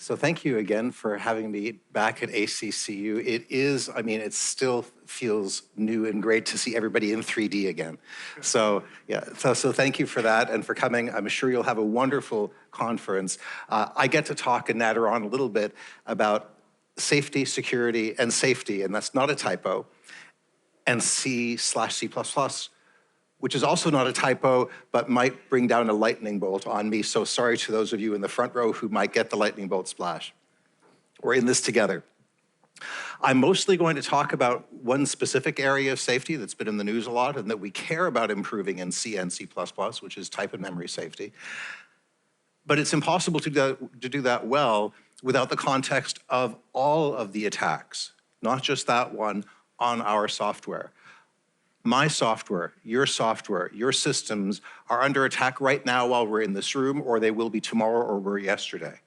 So thank you again for having me back at ACCU. It still feels new and great to see everybody in 3D again. So thank you for that and for coming. I'm sure you'll have a wonderful conference. I get to talk and natter on a little bit about safety, security, and safety, and that's not a typo, and C/C++, which is also not a typo, but might bring down a lightning bolt on me. So sorry to those of you in the front row who might get the lightning bolt splash. We're in this together. I'm mostly going to talk about one specific area of safety that's been in the news a lot and that we care about improving in C and C++, which is type and memory safety. But it's impossible to do that well without the context of all of the attacks, not just that one on our software. My software, your systems are under attack right now while we're in this room, or they will be tomorrow or were yesterday.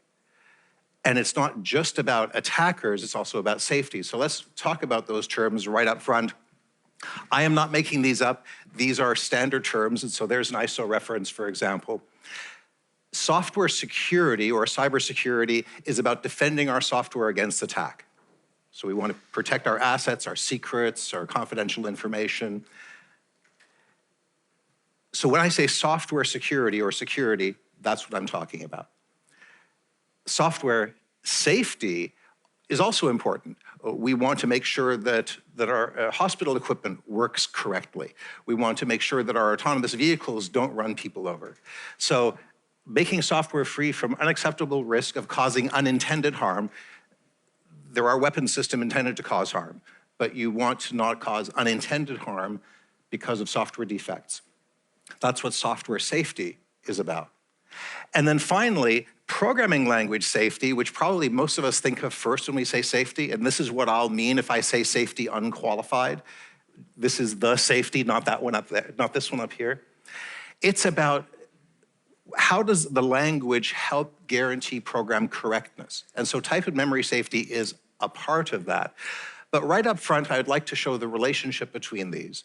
And it's not just about attackers, it's also about safety. So let's talk about those terms right up front. I am not making these up. These are standard terms, and so there's an ISO reference, for example. Software security or cybersecurity is about defending our software against attack. So we want to protect our assets, our secrets, our confidential information. So when I say software security or security, that's what I'm talking about. Software safety is also important. We want to make sure that our hospital equipment works correctly. We want to make sure that our autonomous vehicles don't run people over. So making software free from unacceptable risk of causing unintended harm. There are weapon systems intended to cause harm, but you want to not cause unintended harm because of software defects. That's what software safety is about. And then finally, programming language safety, which probably most of us think of first when we say safety, and this is what I'll mean if I say safety unqualified. This is the safety, not that one up there, not this one up here. It's about how does the language help guarantee program correctness? And so type and memory safety is a part of that. But right up front, I'd like to show the relationship between these.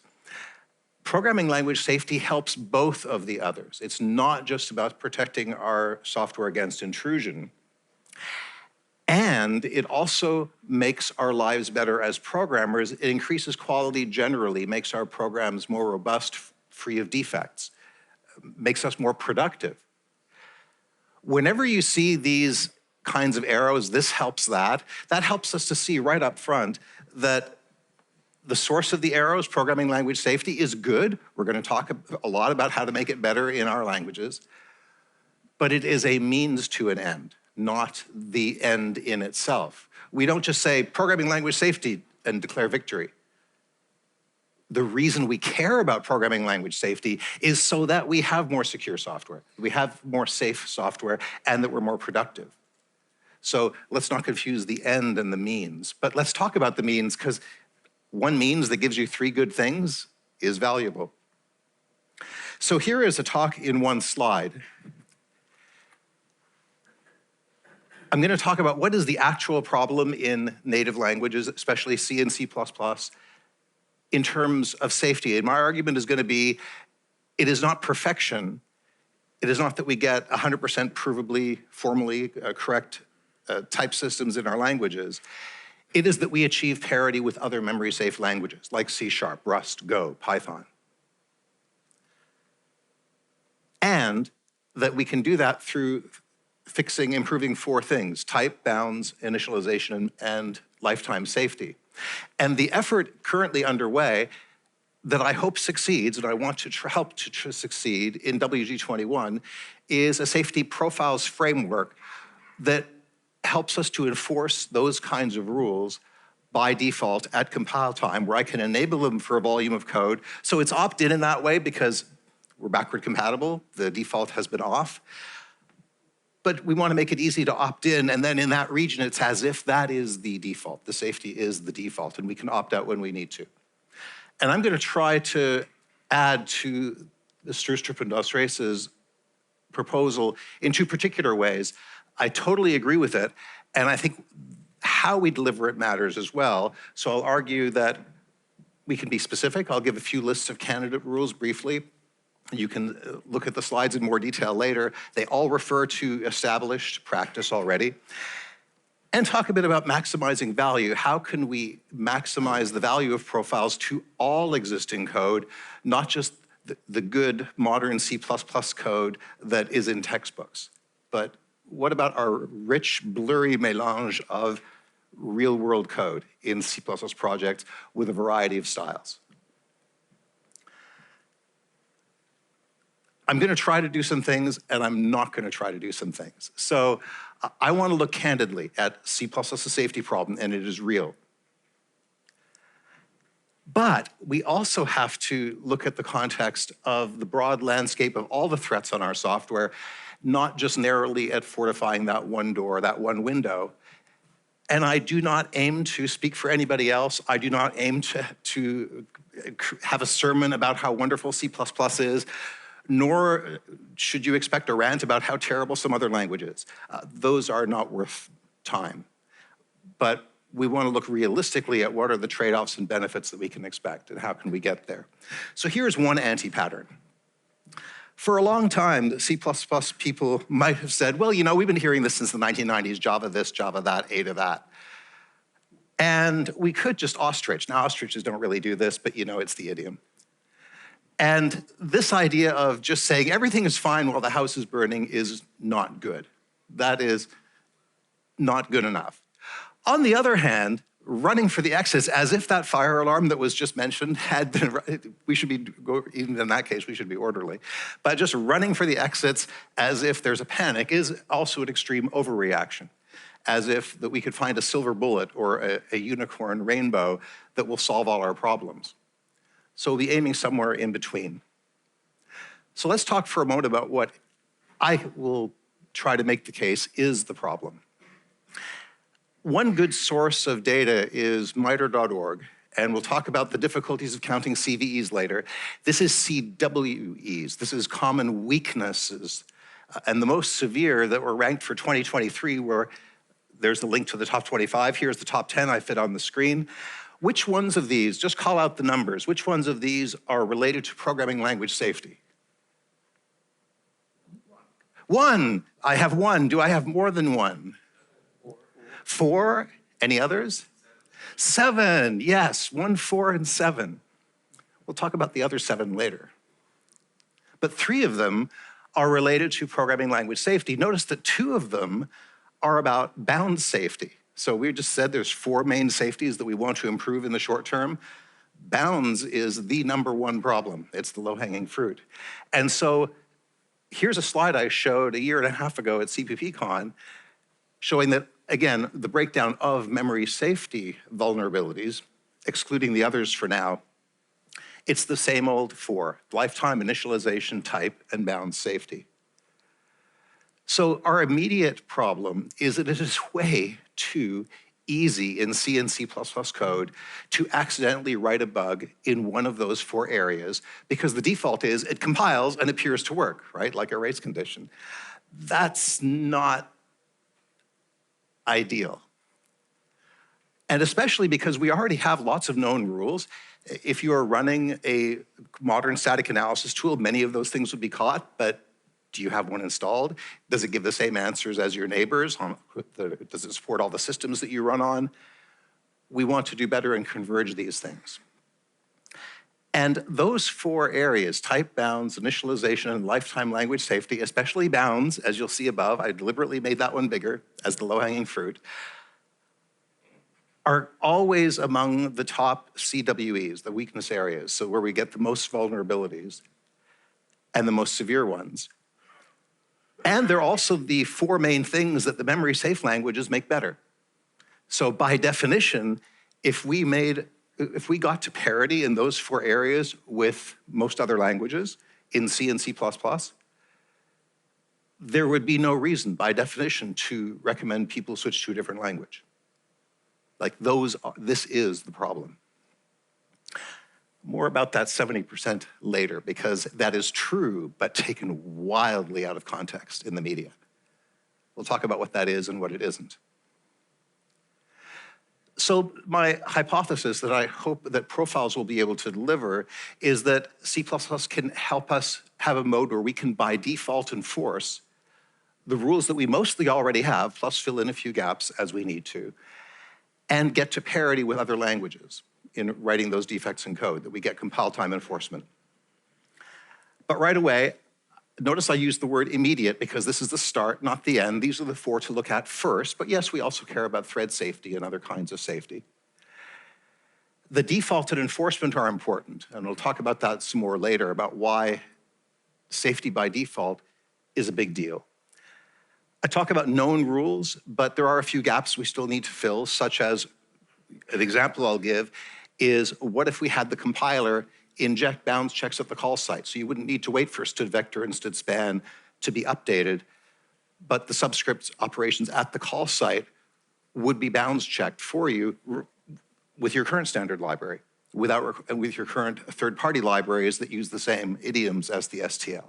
Programming language safety helps both of the others. It's not just about protecting our software against intrusion. And it also makes our lives better as programmers. It increases quality generally, makes our programs more robust, free of defects. Makes us more productive. Whenever you see these kinds of arrows, this helps that. That helps us to see right up front that the source of the arrows, programming language safety, is good. We're going to talk a lot about how to make it better in our languages. But it is a means to an end, not the end in itself. We don't just say programming language safety and declare victory. The reason we care about programming language safety is so that we have more secure software, we have more safe software, and that we're more productive. So let's not confuse the end and the means, but let's talk about the means, because one means that gives you 3 good things is valuable. So here is a talk in one slide. I'm going to talk about what is the actual problem in native languages, especially C and C++, in terms of safety. And my argument is going to be, it is not perfection. It is not that we get 100% provably, formally correct type systems in our languages. It is that we achieve parity with other memory-safe languages, like C#, Rust, Go, Python. And that we can do that through improving 4 things: type, bounds, initialization, and lifetime safety. And the effort currently underway that I hope succeeds, and I want to help to succeed in WG21, is a safety profiles framework that helps us to enforce those kinds of rules by default at compile time, where I can enable them for a volume of code. So it's opt-in in that way because we're backward compatible. The default has been off. But we want to make it easy to opt in, and then in that region, it's as if that is the default. The safety is the default, and we can opt out when we need to. And I'm going to try to add to the Strostrup and Dos Reis's proposal in 2 particular ways. I totally agree with it, and I think how we deliver it matters as well. So I'll argue that we can be specific. I'll give a few lists of candidate rules briefly. You can look at the slides in more detail later. They all refer to established practice already. and talk a bit about maximizing value. How can we maximize the value of profiles to all existing code, not just the good modern C++ code that is in textbooks, but what about our rich, blurry melange of real-world code in C++ projects with a variety of styles? I'm going to try to do some things, and I'm not going to try to do some things. So I want to look candidly at C++ as a safety problem, and it is real. But we also have to look at the context of the broad landscape of all the threats on our software, not just narrowly at fortifying that one door, that one window. And I do not aim to speak for anybody else. I do not aim to have a sermon about how wonderful C++ is, nor should you expect a rant about how terrible some other language is. Those are not worth time. But we want to look realistically at what are the trade-offs and benefits that we can expect and how can we get there. So here's one anti-pattern. For a long time, the C++ people might have said, well, you know, we've been hearing this since the 1990s, Java this, Java that, Ada that. And we could just ostrich. Now, ostriches don't really do this, but you know, it's the idiom. And this idea of just saying everything is fine while the house is burning is not good. That is not good enough. On the other hand, running for the exits as if that fire alarm that was just mentioned had been, we should be, even in that case, we should be orderly. But just running for the exits as if there's a panic is also an extreme overreaction, as if that we could find a silver bullet or a unicorn rainbow that will solve all our problems. So we'll be aiming somewhere in between. So let's talk for a moment about what I will try to make the case is the problem. One good source of data is MITRE.org, and we'll talk about the difficulties of counting CVEs later. This is CWEs. This is common weaknesses. And the most severe that were ranked for 2023 were, there's the link to the top 25. Here's the top 10 I fit on the screen. Which ones of these, just call out the numbers, which ones of these are related to programming language safety? One. I have one. Do I have more than one? 4, any others? 7, yes, 1, 4, and 7. We'll talk about the other 7 later. But 3 of them are related to programming language safety. Notice that 2 of them are about bound safety. So we just said there's 4 main safeties that we want to improve in the short term. Bounds is the #1 problem. It's the low-hanging fruit. And so here's a slide I showed a year and a half ago at CPPCon showing that, again, the breakdown of memory safety vulnerabilities, excluding the others for now, it's the same old 4, lifetime initialization, type, and bound safety. So our immediate problem is that it is way too easy in C and C++ code to accidentally write a bug in one of those 4 areas because the default is it compiles and appears to work, right? Like a race condition. That's not ideal. And especially because we already have lots of known rules. If you are running a modern static analysis tool, many of those things would be caught, but do you have one installed? Does it give the same answers as your neighbors? Does it support all the systems that you run on? We want to do better and converge these things. And those 4 areas, type, bounds, initialization, and lifetime language safety, especially bounds, as you'll see above, I deliberately made that one bigger as the low-hanging fruit, are always among the top CWEs, the weakness areas, so where we get the most vulnerabilities and the most severe ones. And they're also the 4 main things that the memory safe languages make better. So by definition, if we got to parity in those 4 areas with most other languages in C and C++, there would be no reason by definition to recommend people switch to a different language. Like this is the problem. More about that 70% later, because that is true, but taken wildly out of context in the media. We'll talk about what that is and what it isn't. So my hypothesis that I hope that profiles will be able to deliver is that C++ can help us have a mode where we can by default enforce the rules that we mostly already have, plus fill in a few gaps as we need to, and get to parity with other languages in writing those defects in code, that we get compile time enforcement. But right away, notice I used the word immediate because this is the start, not the end. These are the 4 to look at first, but yes, we also care about thread safety and other kinds of safety. The default and enforcement are important, and we'll talk about that some more later, about why safety by default is a big deal. I talk about known rules, but there are a few gaps we still need to fill, such as, an example I'll give is, what if we had the compiler inject bounds checks at the call site? So you wouldn't need to wait for std vector and std span to be updated, but the subscript operations at the call site would be bounds checked for you with your current standard library, with your current third-party libraries that use the same idioms as the STL.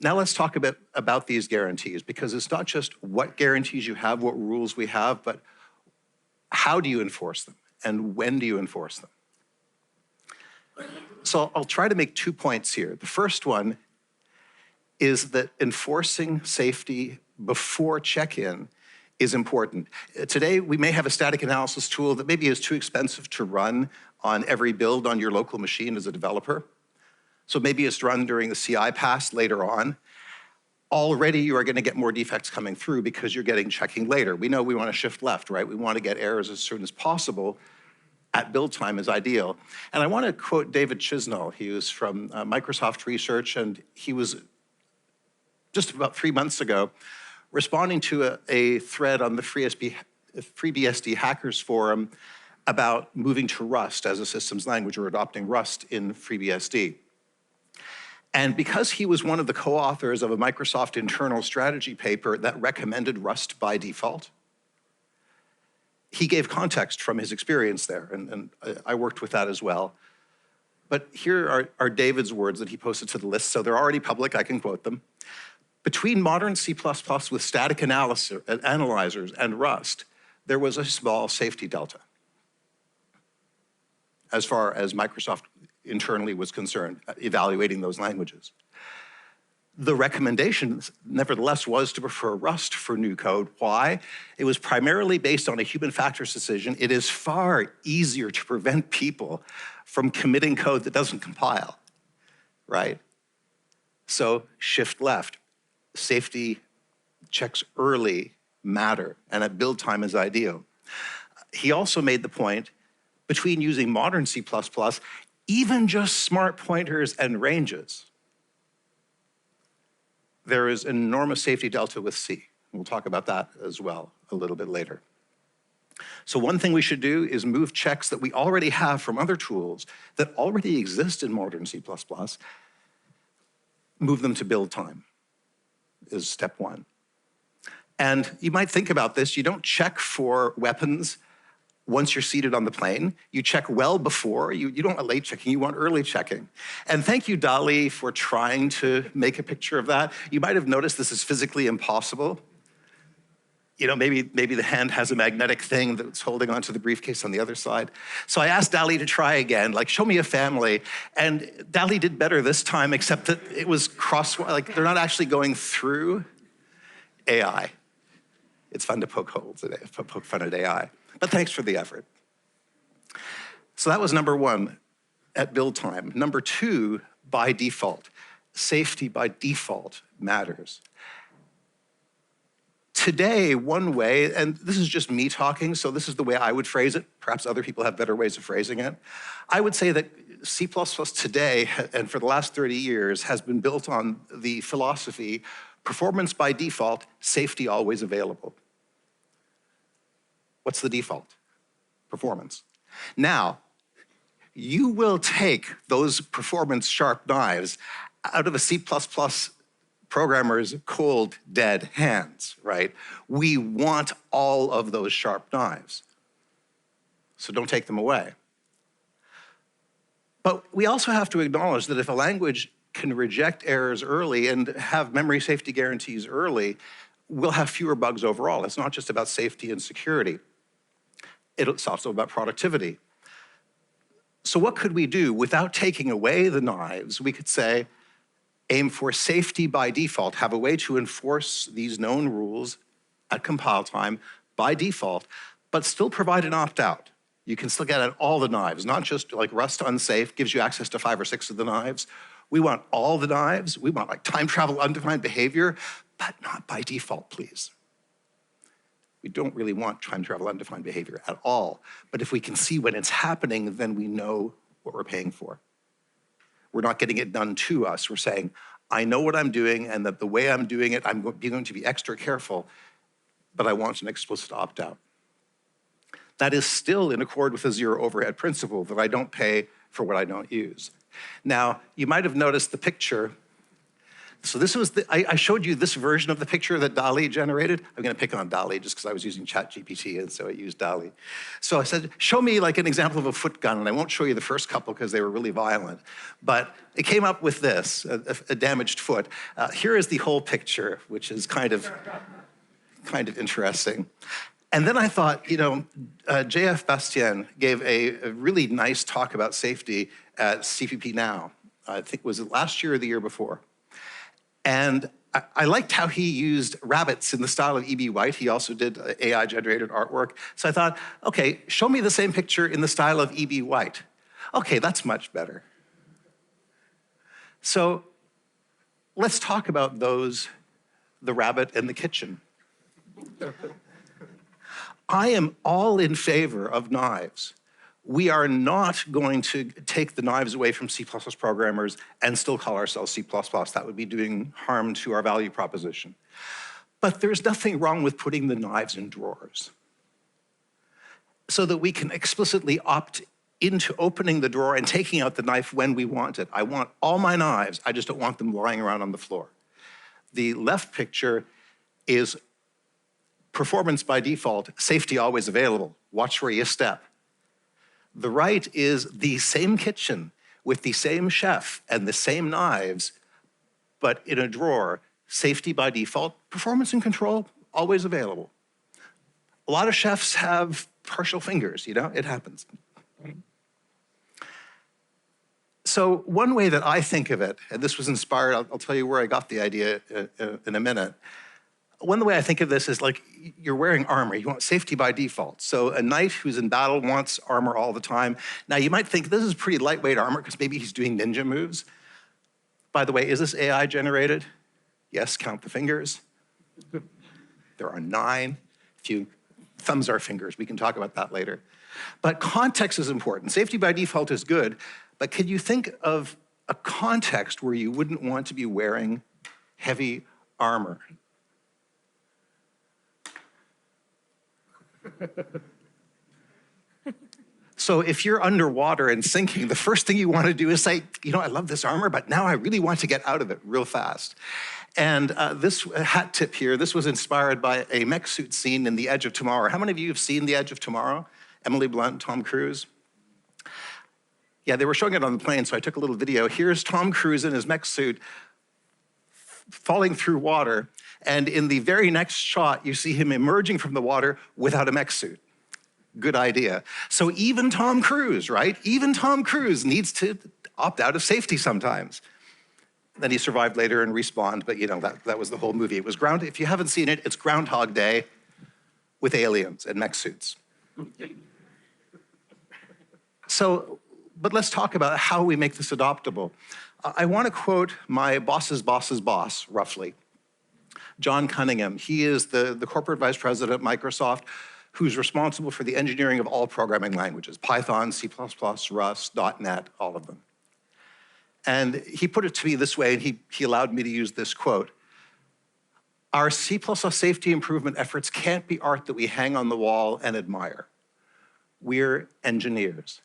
Now let's talk a bit about these guarantees, because it's not just what guarantees you have, what rules we have, but how do you enforce them and when do you enforce them? So I'll try to make 2 points here. The first one is that enforcing safety before check-in is important. Today, we may have a static analysis tool that maybe is too expensive to run on every build on your local machine as a developer. So maybe it's run during the CI pass later on. Already you are gonna get more defects coming through because you're getting checking later. We know we wanna shift left, right? We wanna get errors as soon as possible. At build time is ideal. And I wanna quote David Chisnall. He was from Microsoft Research, and he was just about 3 months ago responding to a thread on the FreeBSD Hackers Forum about moving to Rust as a systems language, or adopting Rust in FreeBSD. And because he was one of the co-authors of a Microsoft internal strategy paper that recommended Rust by default, he gave context from his experience there, and I worked with that as well. But here are David's words that he posted to the list, so they're already public, I can quote them. Between modern C++ with static analyzers and Rust, there was a small safety delta as far as Microsoft internally was concerned, evaluating those languages. The recommendation, nevertheless, was to prefer Rust for new code. Why? It was primarily based on a human factors decision. It is far easier to prevent people from committing code that doesn't compile, right? So shift left. Safety checks early matter, and at build time is ideal. He also made the point, between using modern C++, even just smart pointers and ranges, there is an enormous safety delta with C. We'll talk about that as well a little bit later. So one thing we should do is move checks that we already have from other tools that already exist in modern C++, move them to build time is step 1. And you might think about this, you don't check for weapons once you're seated on the plane. You check well before. You don't want late checking, you want early checking. And thank you, DALL-E, for trying to make a picture of that. You might have noticed this is physically impossible. You know, maybe the hand has a magnetic thing that's holding onto the briefcase on the other side. So I asked DALL-E to try again, like, show me a family. And DALL-E did better this time, except that it was like they're not actually going through AI. It's fun to poke holes at it, poke fun at AI. But thanks for the effort. So that was number 1 at build time. Number 2, by default. Safety by default matters. Today, one way, and this is just me talking, so this is the way I would phrase it. Perhaps other people have better ways of phrasing it. I would say that C++ today, and for the last 30 years, has been built on the philosophy, performance by default, safety always available. What's the default? Performance. Now, you will take those performance sharp knives out of a C++ programmer's cold, dead hands, right? We want all of those sharp knives. So don't take them away. But we also have to acknowledge that if a language can reject errors early and have memory safety guarantees early, we'll have fewer bugs overall. It's not just about safety and security. It's also about productivity. So what could we do? Without taking away the knives, we could say, aim for safety by default, have a way to enforce these known rules at compile time by default, but still provide an opt-out. You can still get at all the knives, not just like Rust unsafe gives you access to 5 or 6 of the knives. We want all the knives. We want like time travel, undefined behavior, but not by default, please. We don't really want time travel, undefined behavior at all. But if we can see when it's happening, then we know what we're paying for. We're not getting it done to us. We're saying, I know what I'm doing and that the way I'm doing it, I'm going to be extra careful, but I want an explicit opt-out. That is still in accord with the zero overhead principle that I don't pay for what I don't use. Now, you might have noticed the picture. So this was I showed you this version of the picture that DALL-E generated. I'm gonna pick on DALL-E just because I was using ChatGPT and so I used DALL-E. So I said, show me like an example of a foot gun, and I won't show you the first couple because they were really violent. But it came up with this, a damaged foot. Here is the whole picture, which is kind of interesting. And then I thought, you know, J.F. Bastien gave a really nice talk about safety at CPP Now. I think, was it last year or the year before? And I liked how he used rabbits in the style of E.B. White. He also did AI-generated artwork. So I thought, okay, show me the same picture in the style of E.B. White. Okay, that's much better. So let's talk about those, the rabbit and the kitchen. I am all in favor of knives. We are not going to take the knives away from C++ programmers and still call ourselves C++. That would be doing harm to our value proposition. But there's nothing wrong with putting the knives in drawers so that we can explicitly opt into opening the drawer and taking out the knife when we want it. I want all my knives, I just don't want them lying around on the floor. The left picture is performance by default, safety always available, watch where you step. The right is the same kitchen with the same chef and the same knives, but in a drawer, safety by default, performance and control, always available. A lot of chefs have partial fingers, you know, it happens. So one way that I think of it, and this was inspired, I'll tell you where I got the idea in a minute. One way I think of this is like you're wearing armor. You want safety by default. So a knight who's in battle wants armor all the time. Now you might think this is pretty lightweight armor because maybe he's doing ninja moves. By the way, is this AI generated? Yes, count the fingers. There are 9. Thumbs are fingers. We can talk about that later. But context is important. Safety by default is good, but can you think of a context where you wouldn't want to be wearing heavy armor? So if you're underwater and sinking, the first thing you want to do is say, you know, I love this armor, but now I really want to get out of it real fast. And this hat tip here, this was inspired by a mech suit scene in The Edge of Tomorrow. How many of you have seen The Edge of Tomorrow? Emily Blunt, Tom Cruise? Yeah, they were showing it on the plane, so I took a little video. Here's Tom Cruise in his mech suit falling through water. And in the very next shot, you see him emerging from the water without a mech suit. Good idea. So even Tom Cruise, right? Even Tom Cruise needs to opt out of safety sometimes. Then he survived later and respawned, but you know, that was the whole movie. It was if you haven't seen it, it's Groundhog Day with aliens and mech suits. So, but let's talk about how we make this adoptable. I want to quote my boss's boss's boss, roughly. John Cunningham. He is the corporate vice president at Microsoft who's responsible for the engineering of all programming languages, Python, C++, Rust, .NET, all of them. And he put it to me this way, and he allowed me to use this quote. Our C++ safety improvement efforts can't be art that we hang on the wall and admire. We're engineers.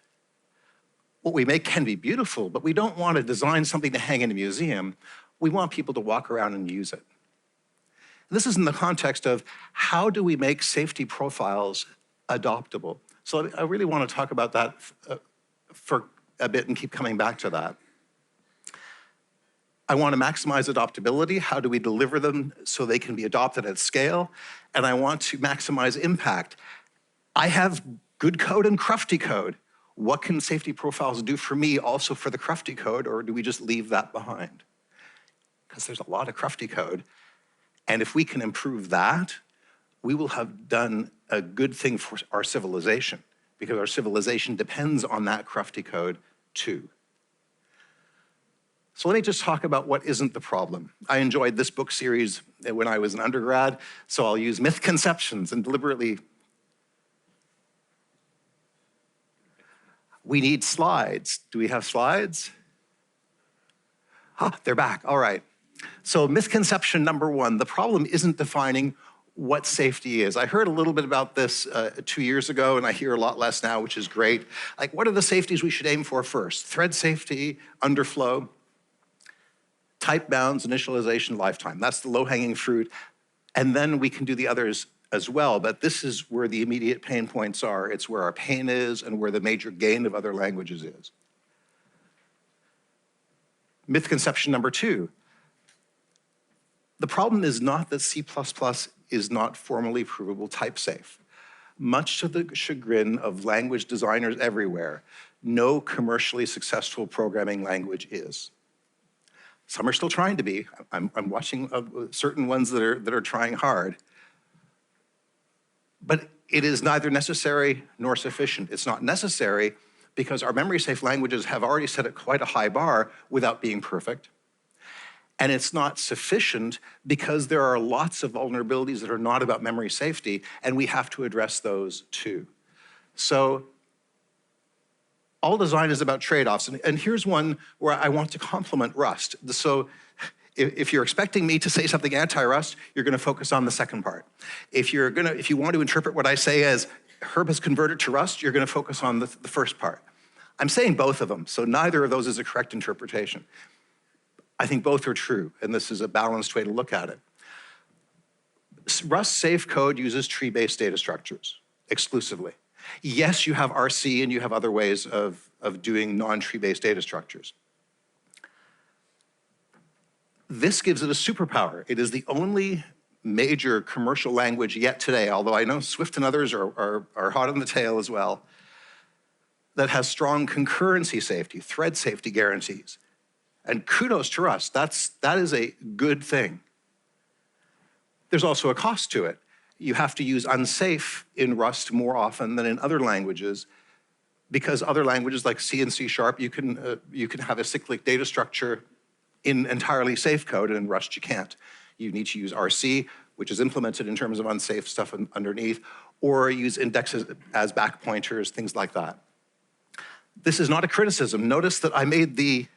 What we make can be beautiful, but we don't want to design something to hang in a museum. We want people to walk around and use it. This is in the context of how do we make safety profiles adoptable? So I really want to talk about that for a bit and keep coming back to that. I want to maximize adoptability. How do we deliver them so they can be adopted at scale? And I want to maximize impact. I have good code and crufty code. What can safety profiles do for me also for the crufty code, or do we just leave that behind? because there's a lot of crufty code. And if we can improve that, we will have done a good thing for our civilization, because our civilization depends on that crufty code too. So let me just talk about what isn't the problem. I enjoyed this book series when I was an undergrad, so I'll use myth conceptions and deliberately. We need slides. Do we have slides? They're back, all right. So misconception number one, the problem isn't defining what safety is. I heard a little bit about this 2 years ago, and I hear a lot less now, which is great. Like, what are the safeties we should aim for first? Thread safety, underflow, type bounds, initialization, lifetime. That's the low-hanging fruit. And then we can do the others as well, but this is where the immediate pain points are. It's where our pain is and where the major gain of other languages is. Myth conception number two. The problem is not that C++ is not formally provable type safe. Much to the chagrin of language designers everywhere, no commercially successful programming language is. Some are still trying to be. I'm watching certain ones that are trying hard. But it is neither necessary nor sufficient. It's not necessary because our memory-safe languages have already set at quite a high bar without being perfect. And it's not sufficient because there are lots of vulnerabilities that are not about memory safety, and we have to address those too. So all design is about trade-offs, and here's one where I want to compliment Rust. So if you're expecting me to say something anti-Rust, you're gonna focus on the second part. If you want to interpret what I say as Herb has converted to Rust, you're gonna focus on the first part. I'm saying both of them, so neither of those is a correct interpretation. I think both are true, and this is a balanced way to look at it. Rust safe code uses tree-based data structures exclusively. Yes, you have RC and you have other ways of doing non-tree-based data structures. This gives it a superpower. It is the only major commercial language yet today, although I know Swift and others are hot on the tail as well, that has strong concurrency safety, thread safety guarantees. And kudos to Rust, that is a good thing. There's also a cost to it. You have to use unsafe in Rust more often than in other languages, because other languages like C and C#, you can have a cyclic data structure in entirely safe code, and in Rust you can't. You need to use RC, which is implemented in terms of unsafe stuff underneath, or use indexes as back pointers, things like that. This is not a criticism. Notice that I made the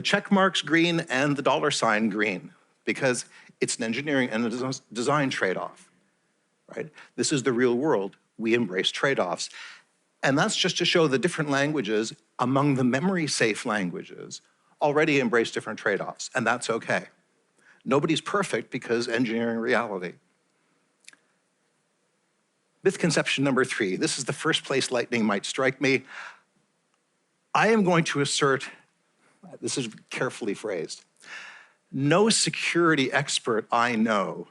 check marks green and the $ green, because it's an engineering and a design trade-off, right? This is the real world. We embrace trade-offs. And that's just to show the different languages among the memory-safe languages already embrace different trade-offs, and that's okay. Nobody's perfect because engineering reality. Myth-conception number 3. This is the first place lightning might strike me. I am going to assert, this is carefully phrased, no security expert I know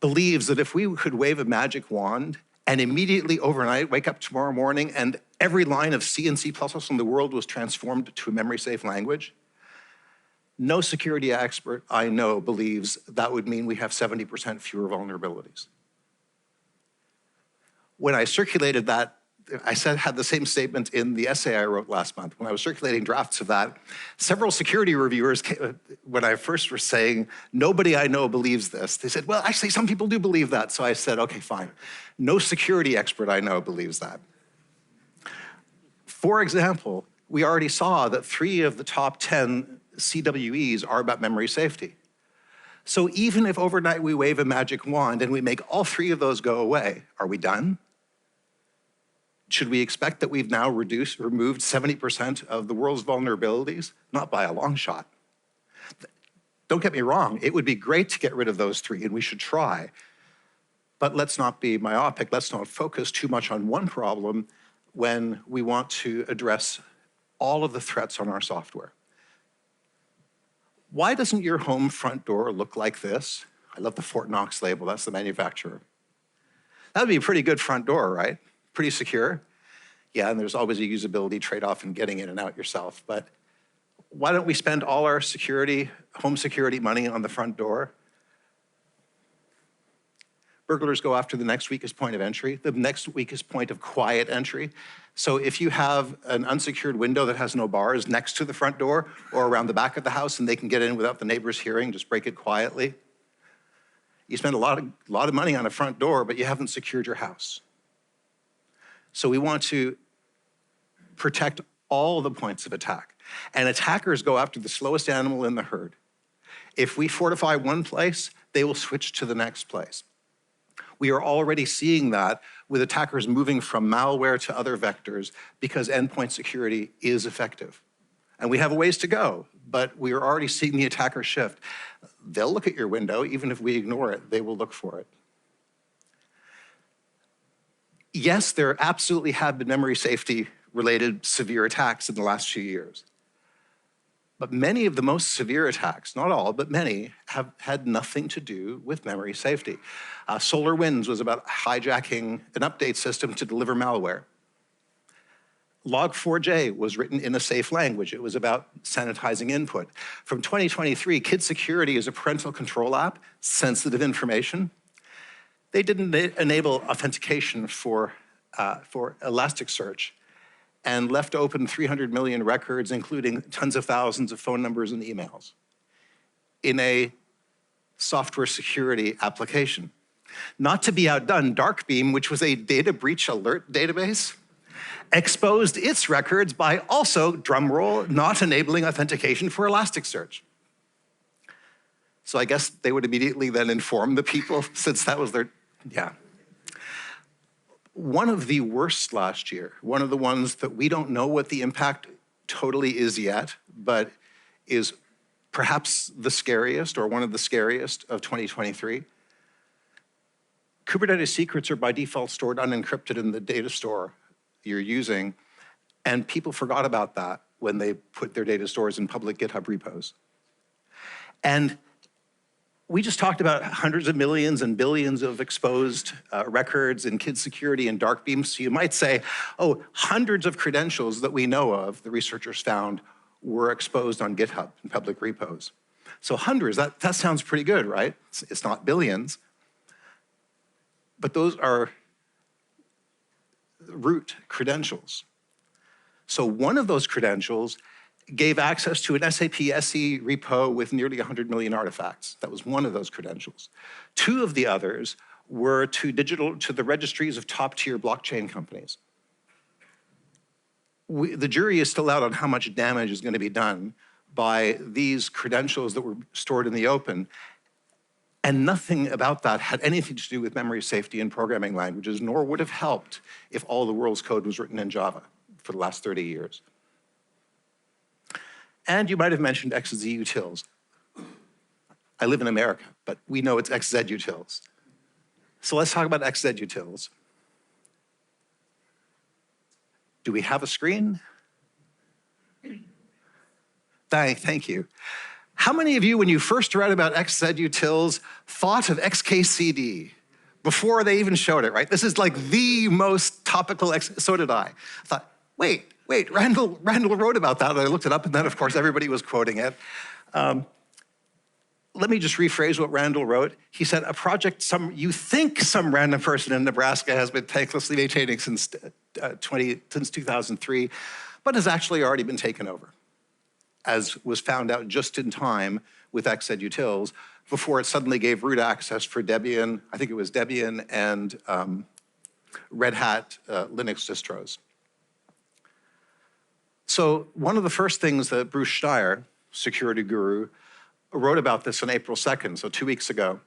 believes that if we could wave a magic wand and immediately overnight wake up tomorrow morning and every line of C and C++ in the world was transformed to a memory-safe language, no security expert I know believes that would mean we have 70% fewer vulnerabilities. When I circulated that, I had the same statement in the essay I wrote last month. When I was circulating drafts of that, several security reviewers, when I first was saying, nobody I know believes this, they said, well, actually, some people do believe that. So I said, okay, fine. No security expert I know believes that. For example, we already saw that 3 of the top 10 CWEs are about memory safety. So even if overnight we wave a magic wand and we make all 3 of those go away, are we done? Should we expect that we've now removed 70% of the world's vulnerabilities? Not by a long shot. Don't get me wrong, it would be great to get rid of those 3, and we should try. But let's not be myopic. Let's not focus too much on one problem when we want to address all of the threats on our software. Why doesn't your home front door look like this? I love the Fort Knox label, that's the manufacturer. That would be a pretty good front door, right? Pretty secure. Yeah, and there's always a usability trade-off in getting in and out yourself, but why don't we spend all our security, home security money on the front door? Burglars go after the next weakest point of entry, the next weakest point of quiet entry. So if you have an unsecured window that has no bars next to the front door or around the back of the house and they can get in without the neighbors hearing, just break it quietly. You spend a lot of money on a front door, but you haven't secured your house. So we want to protect all the points of attack. And attackers go after the slowest animal in the herd. If we fortify one place, they will switch to the next place. We are already seeing that with attackers moving from malware to other vectors because endpoint security is effective. And we have a ways to go, but we are already seeing the attacker shift. They'll look at your window, even if we ignore it, they will look for it. Yes, there absolutely have been memory safety related severe attacks in the last few years. But many of the most severe attacks, not all, but many, have had nothing to do with memory safety. SolarWinds was about hijacking an update system to deliver malware. Log4j was written in a safe language. It was about sanitizing input. From 2023, Kid Security is a parental control app, sensitive information. They didn't enable authentication for Elasticsearch, and left open 300 million records, including tens of thousands of phone numbers and emails, in a software security application. Not to be outdone, Darkbeam, which was a data breach alert database, exposed its records by also, drumroll, not enabling authentication for Elasticsearch. So I guess they would immediately then inform the people, since that was their, yeah. One of the worst last year, one of the ones that we don't know what the impact totally is yet, but is perhaps the scariest or one of the scariest of 2023. Kubernetes secrets are by default stored unencrypted in the data store you're using, and people forgot about that when they put their data stores in public GitHub repos. And we just talked about hundreds of millions and billions of exposed records in Kid Security and Darkbeam. So you might say, oh, hundreds of credentials that we know of, the researchers found, were exposed on GitHub in public repos. So hundreds, that sounds pretty good, right? It's not billions. But those are root credentials. So one of those credentials gave access to an SAP SE repo with nearly 100 million artifacts. That was one of those credentials. Two of the others were to the registries of top-tier blockchain companies. The jury is still out on how much damage is going to be done by these credentials that were stored in the open, and nothing about that had anything to do with memory safety and programming languages, nor would have helped if all the world's code was written in Java for the last 30 years. And you might have mentioned XZUtils. I live in America, but we know it's XZUtils. So let's talk about XZUtils. Do we have a screen? Thank you. How many of you, when you first read about XZUtils, thought of XKCD before they even showed it, right? This is like the most topical, so did I. I thought, wait, Randall wrote about that, and I looked it up, and then, of course, everybody was quoting it. Let me just rephrase what Randall wrote. He said, a project you think some random person in Nebraska has been thanklessly maintaining since 2003, but has actually already been taken over, as was found out just in time with XZUtils, before it suddenly gave root access for Debian, I think it was Debian, and Red Hat Linux distros. So one of the first things that Bruce Steyer, security guru, wrote about this on April 2nd, so 2 weeks ago.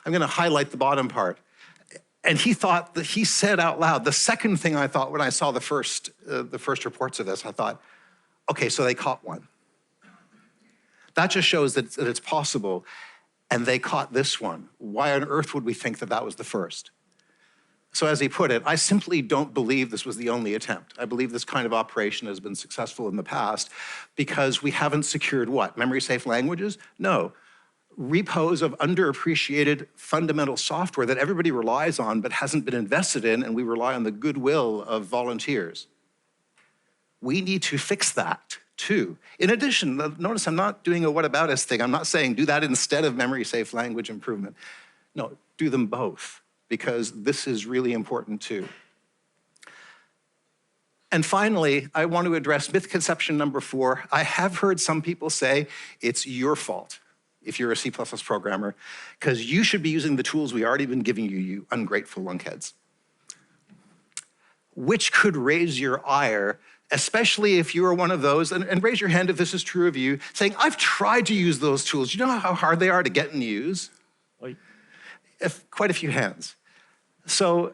I'm going to highlight the bottom part. And he said out loud, the second thing I thought when I saw the first reports of this, I thought, okay, so they caught one. That just shows that it's possible, and they caught this one. Why on earth would we think that that was the first? So as he put it, I simply don't believe this was the only attempt. I believe this kind of operation has been successful in the past because we haven't secured what? Memory-safe languages? No. Repos of underappreciated fundamental software that everybody relies on but hasn't been invested in, and we rely on the goodwill of volunteers. We need to fix that. too. In addition, notice I'm not doing a whataboutis thing. I'm not saying do that instead of memory-safe language improvement. No, do them both, because this is really important too. And finally, I want to address misconception number 4. I have heard some people say it's your fault if you're a C++ programmer, because you should be using the tools we already been giving you, you ungrateful lunkheads. Which could raise your ire, especially if you are one of those, and raise your hand if this is true of you, saying, I've tried to use those tools. You know how hard they are to get and use? Quite a few hands. So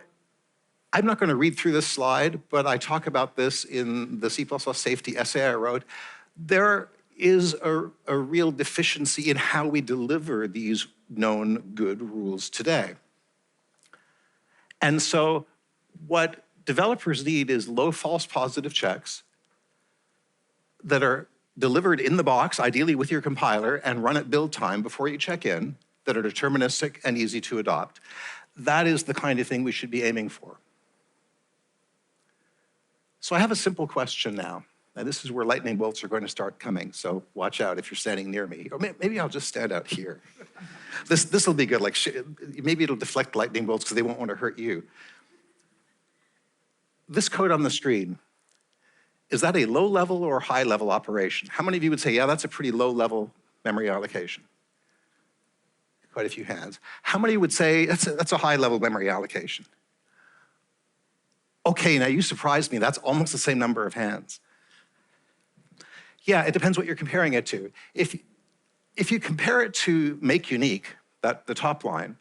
I'm not going to read through this slide, but I talk about this in the C++ safety essay I wrote. There is a real deficiency in how we deliver these known good rules today. And so what developers need is low false positive checks that are delivered in the box, ideally with your compiler, and run at build time before you check in, that are deterministic and easy to adopt. That is the kind of thing we should be aiming for. So I have a simple question now. And this is where lightning bolts are going to start coming, so watch out if you're standing near me. Or maybe I'll just stand out here. This will be good. Like maybe it'll deflect lightning bolts because they won't want to hurt you. This code on the screen, is that a low-level or high-level operation? How many of you would say, yeah, that's a pretty low-level memory allocation? Quite a few hands. How many would say that's a high-level memory allocation? Okay, now you surprised me. That's almost the same number of hands. Yeah, it depends what you're comparing it to. If you compare it to make unique, the top line,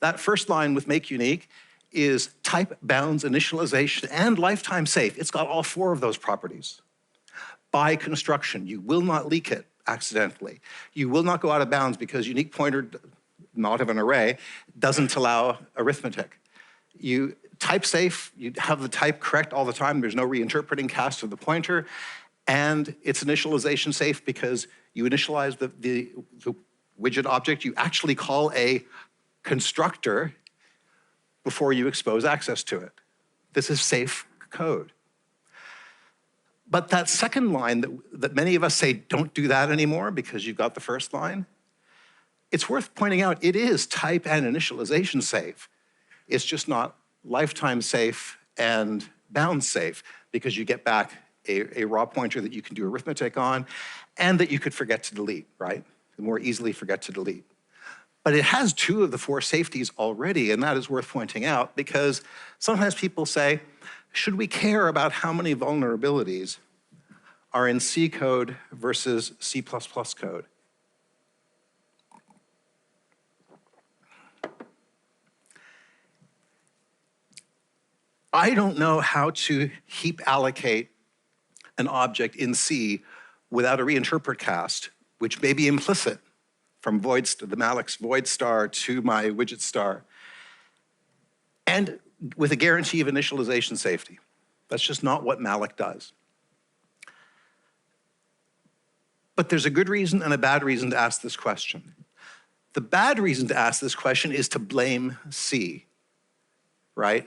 that first line with make unique is type, bounds, initialization, and lifetime safe. It's got all 4 of those properties. By construction, you will not leak it accidentally. You will not go out of bounds because unique pointer, not of an array, doesn't allow arithmetic. You type safe, you have the type correct all the time. There's no reinterpreting cast of the pointer. And it's initialization safe because you initialize the widget object. You actually call a constructor before you expose access to it. This is safe code. But that second line that many of us say, don't do that anymore because you've got the first line, it's worth pointing out it is type and initialization safe. It's just not lifetime safe and bound safe because you get back a raw pointer that you can do arithmetic on and that you could forget to delete, right? More easily forget to delete. But it has 2 of the 4 safeties already, and that is worth pointing out because sometimes people say, should we care about how many vulnerabilities are in C code versus C++ code? I don't know how to heap allocate an object in C without a reinterpret cast, which may be implicit from the malloc void star to my widget star, and with a guarantee of initialization safety. That's just not what malloc does. But there's a good reason and a bad reason to ask this question. The bad reason to ask this question is to blame C, right?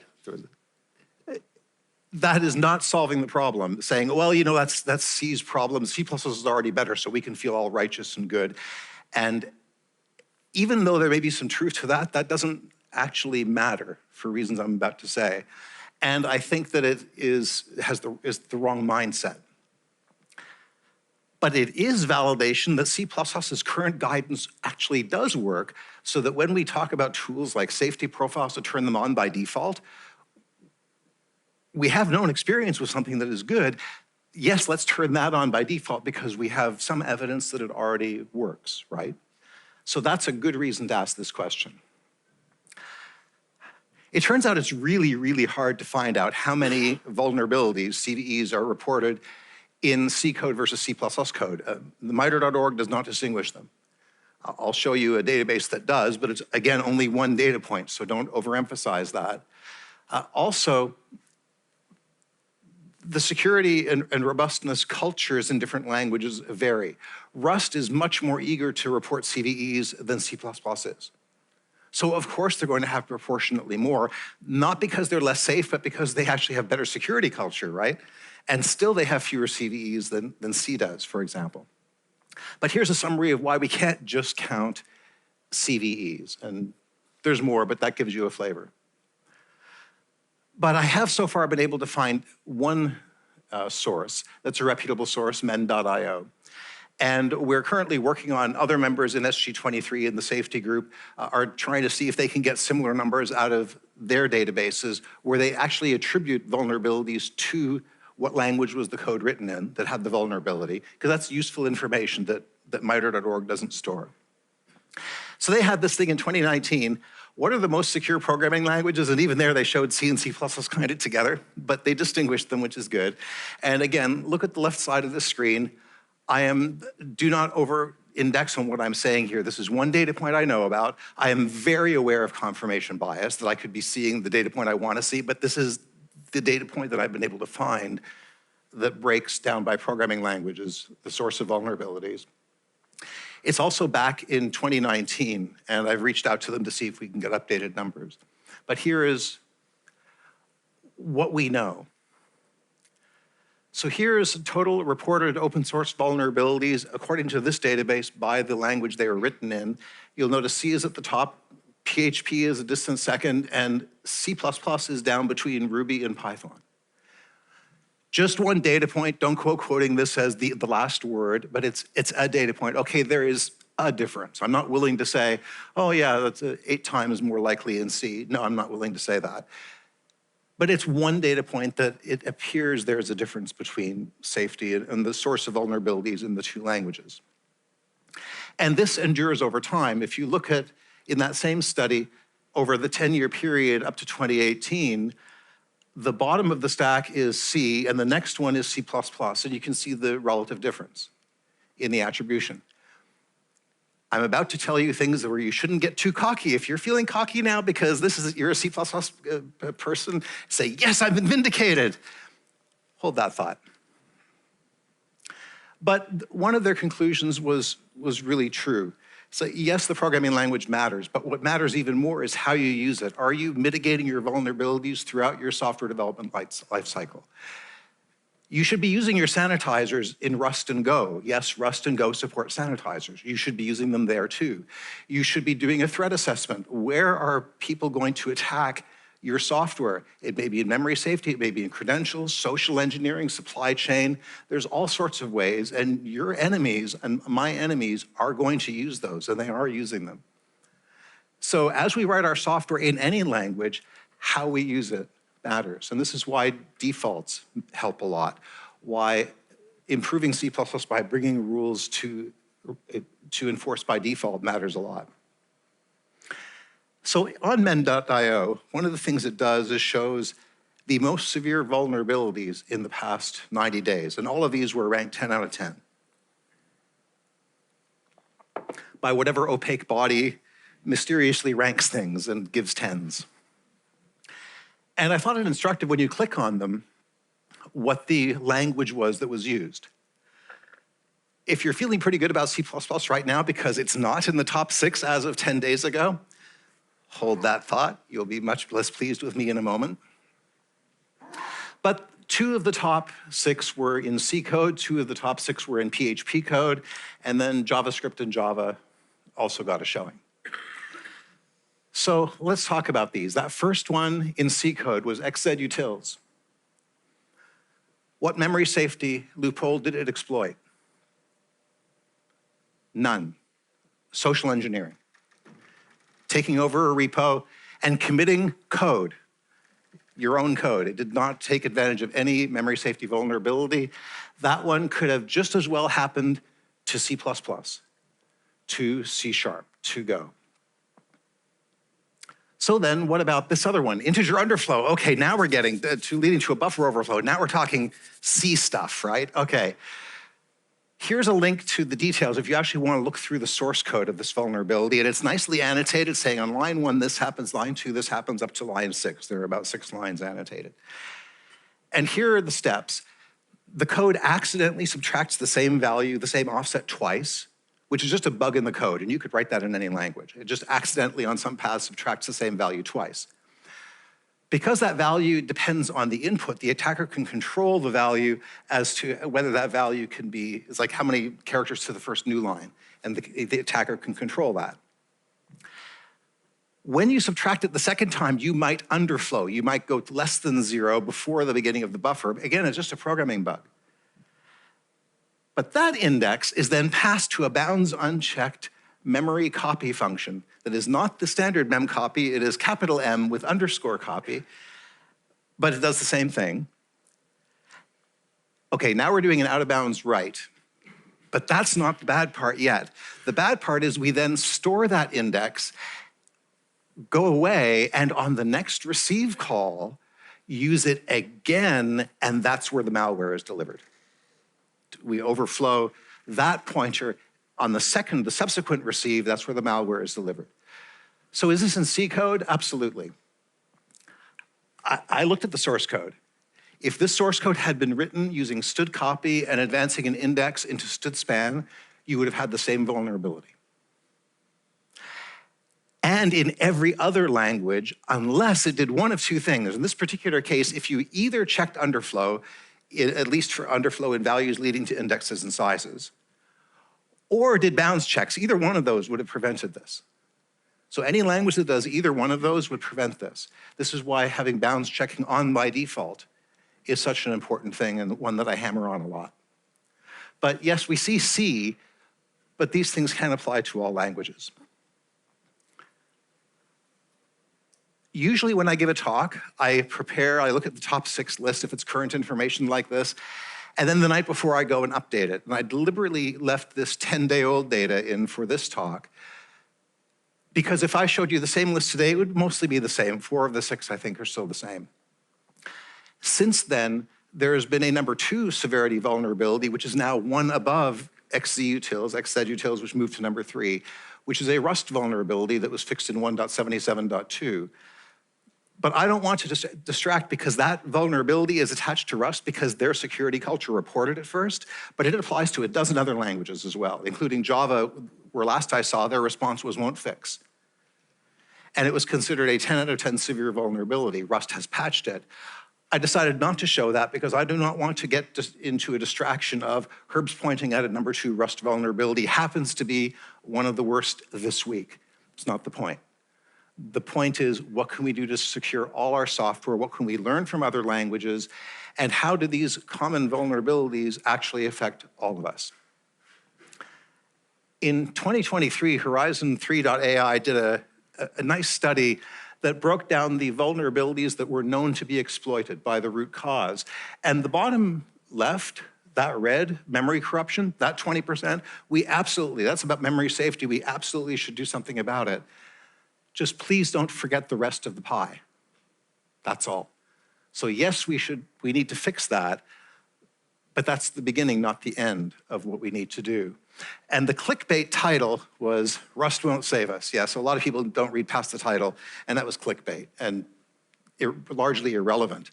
That is not solving the problem, saying, well, you know, that's C's problem. C++ is already better, so we can feel all righteous and good. And even though there may be some truth to that, that doesn't actually matter for reasons I'm about to say. And I think that it is the wrong mindset. But it is validation that C++'s current guidance actually does work, so that when we talk about tools like safety profiles to turn them on by default, we have known experience with something that is good. Yes, let's turn that on by default because we have some evidence that it already works, right? So that's a good reason to ask this question. It turns out it's really, really hard to find out how many vulnerabilities, CVEs, are reported in C code versus C++ code. The MITRE.org does not distinguish them. I'll show you a database that does, but it's, again, only 1 data point, so don't overemphasize that. Also, the security and robustness cultures in different languages vary. Rust is much more eager to report CVEs than C++ is. So of course they're going to have proportionately more, not because they're less safe, but because they actually have better security culture, right? And still they have fewer CVEs than C does, for example. But here's a summary of why we can't just count CVEs. And there's more, but that gives you a flavor. But I have so far been able to find one source that's a reputable source, men.io. And we're currently working on other members in SG23 in the safety group are trying to see if they can get similar numbers out of their databases where they actually attribute vulnerabilities to what language was the code written in that had the vulnerability, because that's useful information that MITRE.org doesn't store. So they had this thing in 2019. What are the most secure programming languages? And even there, they showed C and C++ kind of together, but they distinguished them, which is good. And again, look at the left side of the screen. Do not over-index on what I'm saying here. This is one data point I know about. I am very aware of confirmation bias, that I could be seeing the data point I want to see, but this is the data point that I've been able to find that breaks down by programming languages, the source of vulnerabilities. It's also back in 2019, and I've reached out to them to see if we can get updated numbers. But here is what we know. So here's total reported open source vulnerabilities according to this database by the language they were written in. You'll notice C is at the top, PHP is a distant second, and C++ is down between Ruby and Python. Just one data point, don't quoting this as the last word, but it's a data point. Okay, there is a difference. I'm not willing to say, oh yeah, that's 8 times more likely in C. No, I'm not willing to say that. But it's one data point that it appears there's a difference between safety and the source of vulnerabilities in the two languages. And this endures over time. If you look at, in that same study, over the 10-year period up to 2018, the bottom of the stack is C, and the next one is C++, and you can see the relative difference in the attribution. I'm about to tell you things where you shouldn't get too cocky. If you're feeling cocky now because you're a C++ person, say, yes, I've been vindicated. Hold that thought. But one of their conclusions was really true. So yes, the programming language matters, but what matters even more is how you use it. Are you mitigating your vulnerabilities throughout your software development life cycle? You should be using your sanitizers in Rust and Go. Yes, Rust and Go support sanitizers. You should be using them there too. You should be doing a threat assessment. Where are people going to attack your software? It may be in memory safety, it may be in credentials, social engineering, supply chain. There's all sorts of ways, and your enemies and my enemies are going to use those, and they are using them. So as we write our software in any language, how we use it matters. And this is why defaults help a lot, why improving C++ by bringing rules to enforce by default matters a lot. So on men.io, one of the things it does is shows the most severe vulnerabilities in the past 90 days. And all of these were ranked 10 out of 10 by whatever opaque body mysteriously ranks things and gives 10s. And I thought it instructive when you click on them what the language was that was used. If you're feeling pretty good about C++ right now because it's not in the top 6 as of 10 days ago, hold that thought. You'll be much less pleased with me in a moment. But 2 of the top 6 were in C code, 2 of the top 6 were in PHP code, and then JavaScript and Java also got a showing. So let's talk about these. That first one in C code was xzutils. What memory safety loophole did it exploit? None. Social engineering. Taking over a repo and committing code, your own code. It did not take advantage of any memory safety vulnerability. That one could have just as well happened to C++, to C#, to Go. So then what about this other one? Integer underflow. Okay, now we're getting leading to a buffer overflow. Now we're talking C stuff, right? Okay. Here's a link to the details if you actually want to look through the source code of this vulnerability, and it's nicely annotated saying on line 1 this happens, line 2 this happens, up to line 6. There are about 6 lines annotated. And here are the steps. The code accidentally subtracts the same value, the same offset twice, which is just a bug in the code, and you could write that in any language. It just accidentally on some path subtracts the same value twice. Because that value depends on the input, the attacker can control the value as to whether that value can be, it's like how many characters to the first new line, and the attacker can control that. When you subtract it the second time, you might underflow. You might go less than 0 before the beginning of the buffer. Again, it's just a programming bug. But that index is then passed to a bounds unchecked memory copy function that is not the standard memcopy, it is capital M with underscore copy, but it does the same thing. Okay, now we're doing an out of bounds write, but that's not the bad part yet. The bad part is we then store that index, go away, and on the next receive call, use it again, and that's where the malware is delivered. We overflow that pointer on the subsequent receive, that's where the malware is delivered. So is this in C code? Absolutely. I looked at the source code. If this source code had been written using std copy and advancing an index into std span, you would have had the same vulnerability. And in every other language, unless it did one of two things. In this particular case, if you either checked underflow, at least for underflow in values leading to indexes and sizes, or did bounds checks, either one of those would have prevented this. So any language that does either one of those would prevent this. This is why having bounds checking on by default is such an important thing and one that I hammer on a lot. But yes, we see C, but these things can apply to all languages. Usually when I give a talk, I look at the top 6 list if it's current information like this, and then the night before I go and update it. And I deliberately left this 10-day-old data in for this talk, because if I showed you the same list today, it would mostly be the same. 4 of the 6, I think, are still the same. Since then, there has been a number 2 severity vulnerability, which is now 1 above xzutils, which moved to number 3, which is a Rust vulnerability that was fixed in 1.77.2. But I don't want to distract, because that vulnerability is attached to Rust because their security culture reported it first, but it applies to a dozen other languages as well, including Java, where last I saw their response was won't fix. And it was considered a 10 out of 10 severe vulnerability. Rust has patched it. I decided not to show that because I do not want to get into a distraction of Herb's pointing at a number 2 Rust vulnerability happens to be one of the worst this week. It's not the point. The point is, what can we do to secure all our software? What can we learn from other languages? And how do these common vulnerabilities actually affect all of us? In 2023, Horizon 3.ai did a nice study that broke down the vulnerabilities that were known to be exploited by the root cause. And the bottom left, that red, memory corruption, that 20%, that's about memory safety. We absolutely should do something about it. Just please don't forget the rest of the pie. That's all. So yes, we need to fix that, but that's the beginning, not the end of what we need to do. And the clickbait title was Rust Won't Save Us. Yeah, so a lot of people don't read past the title, and that was clickbait, and largely irrelevant.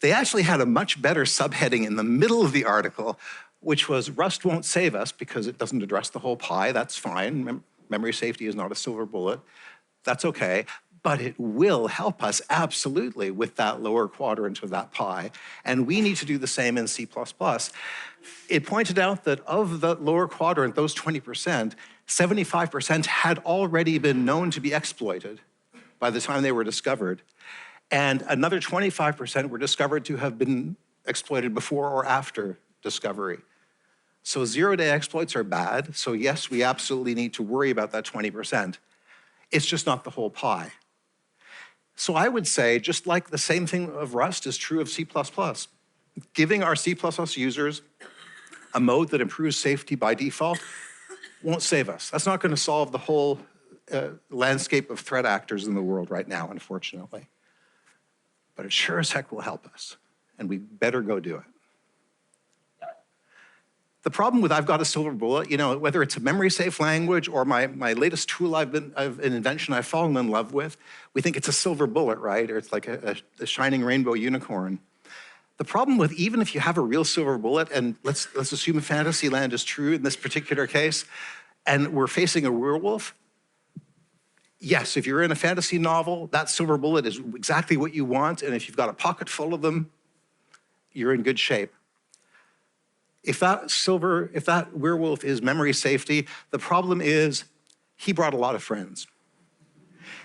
They actually had a much better subheading in the middle of the article, which was Rust won't save us because it doesn't address the whole pie. That's fine. Memory safety is not a silver bullet. That's okay. But it will help us absolutely with that lower quadrant of that pie. And we need to do the same in C++. It pointed out that of the lower quadrant, those 20%, 75% had already been known to be exploited by the time they were discovered. And another 25% were discovered to have been exploited before or after discovery. So zero-day exploits are bad. So yes, we absolutely need to worry about that 20%. It's just not the whole pie. So I would say, just like the same thing of Rust is true of C++, giving our C++ users a mode that improves safety by default won't save us. That's not going to solve the whole landscape of threat actors in the world right now, unfortunately. But it sure as heck will help us, and we better go do it. The problem with I've got a silver bullet, whether it's a memory-safe language or my latest tool an invention I've fallen in love with, we think it's a silver bullet, right? Or it's like a shining rainbow unicorn. The problem with even if you have a real silver bullet, and let's assume Fantasyland is true in this particular case, and we're facing a werewolf, yes, if you're in a fantasy novel, that silver bullet is exactly what you want, and if you've got a pocket full of them, you're in good shape. If that werewolf is memory safety, the problem is he brought a lot of friends.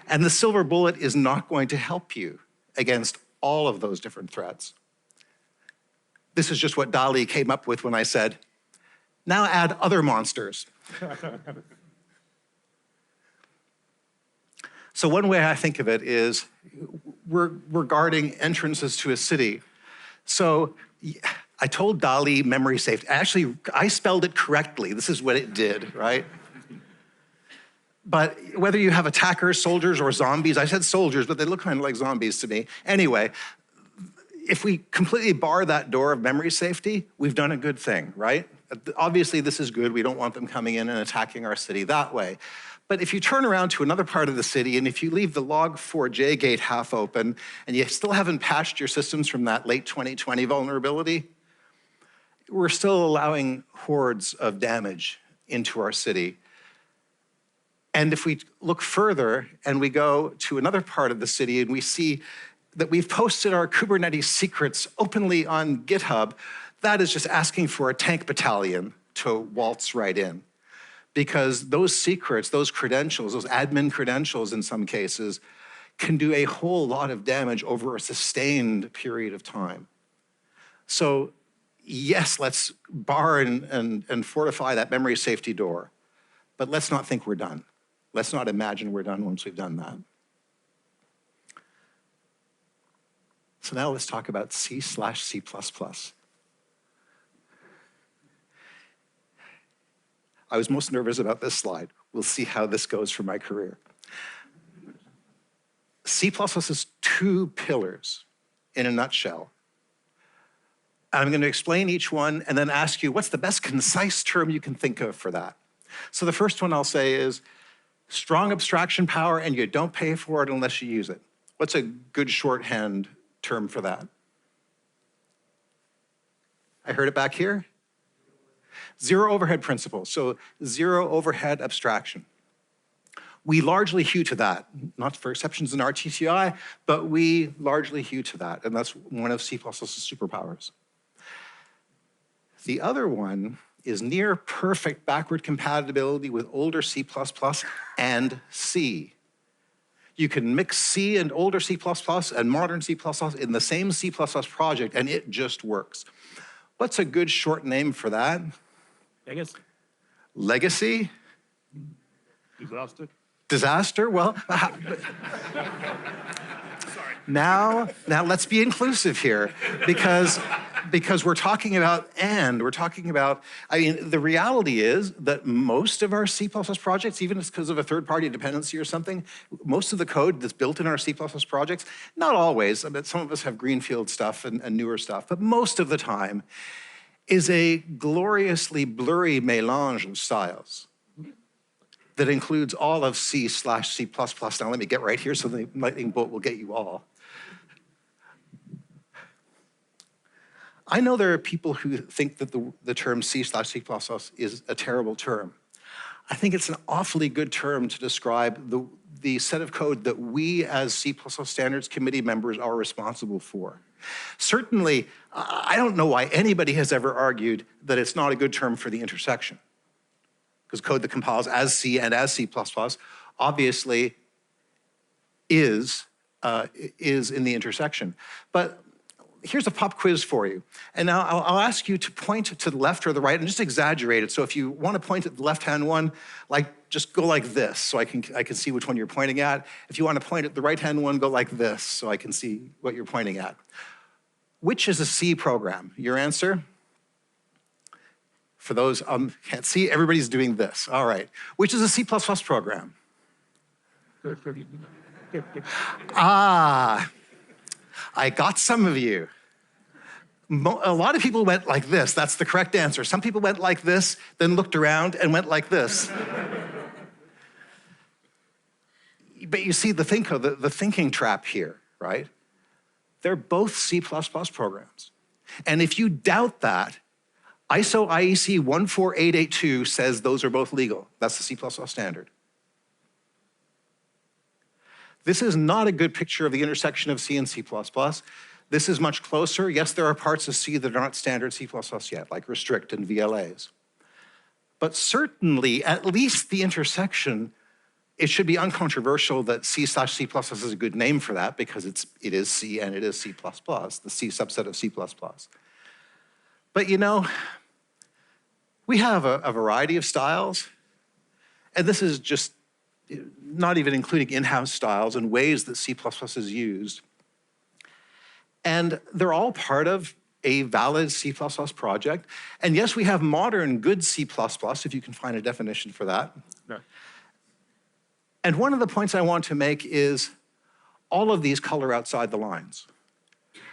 And the silver bullet is not going to help you against all of those different threats. This is just what Dali came up with when I said, now add other monsters. So one way I think of it is regarding entrances to a city. So I told Dali memory safety. Actually, I spelled it correctly. This is what it did, right? But whether you have attackers, soldiers, or zombies, I said soldiers, but they look kind of like zombies to me. Anyway, if we completely bar that door of memory safety, we've done a good thing, right? Obviously, this is good. We don't want them coming in and attacking our city that way. But if you turn around to another part of the city, and if you leave the log4j gate half open, and you still haven't patched your systems from that late 2020 vulnerability, we're still allowing hordes of damage into our city. And if we look further and we go to another part of the city and we see that we've posted our Kubernetes secrets openly on GitHub, that is just asking for a tank battalion to waltz right in. Because those secrets, those credentials, those admin credentials in some cases, can do a whole lot of damage over a sustained period of time. So yes, let's bar and fortify that memory safety door, but let's not think we're done. Let's not imagine we're done once we've done that. So now let's talk about C/C++. I was most nervous about this slide. We'll see how this goes for my career. C++ has two pillars in a nutshell. And I'm going to explain each one and then ask you, what's the best concise term you can think of for that? So the first one I'll say is strong abstraction power, and you don't pay for it unless you use it. What's a good shorthand term for that? I heard it back here. Zero overhead principle, so zero overhead abstraction. We largely hew to that, not for exceptions in RTTI, but we largely hew to that, and that's one of C++'s superpowers. The other one is near perfect backward compatibility with older C++ and C. You can mix C and older C++ and modern C++ in the same C++ project, and it just works. What's a good short name for that? Legacy. Legacy? Disaster. Disaster? Well, now let's be inclusive here, because we're talking about I mean, the reality is that most of our C++ projects, even because of a third-party dependency or something, most of the code that's built in our C++ projects, not always, I mean, some of us have greenfield stuff and newer stuff, but most of the time is a gloriously blurry mélange of styles that includes all of C/C++. Now let me get right here so the lightning bolt will get you all. I know there are people who think that the term C/C++ is a terrible term. I think it's an awfully good term to describe the set of code that we as C++ standards committee members are responsible for. Certainly, I don't know why anybody has ever argued that it's not a good term for the intersection, because code that compiles as C and as C++ obviously is in the intersection. But here's a pop quiz for you. And now I'll ask you to point to the left or the right and just exaggerate it. So if you want to point at the left-hand one, just go like this so I can see which one you're pointing at. If you want to point at the right-hand one, go like this so I can see what you're pointing at. Which is a C program? Your answer? For those can't see, everybody's doing this. All right. Which is a C++ program? Ah, I got some of you. A lot of people went like this. That's the correct answer. Some people went like this, then looked around and went like this. But you see the thinking trap here, right? They're both C++ programs. And if you doubt that, ISO IEC 14882 says those are both legal. That's the C++ standard. This is not a good picture of the intersection of C and C++. This is much closer. Yes, there are parts of C that are not standard C++ yet, like restrict and VLAs. But certainly, at least the intersection, it should be uncontroversial that C/C++ is a good name for that because it is C and it is C++, the C subset of C++. But you know, we have a variety of styles, and this is just not even including in-house styles and ways that C++ is used. And they're all part of a valid C++ project. And yes, we have modern good C++, if you can find a definition for that. No. And one of the points I want to make is all of these color outside the lines.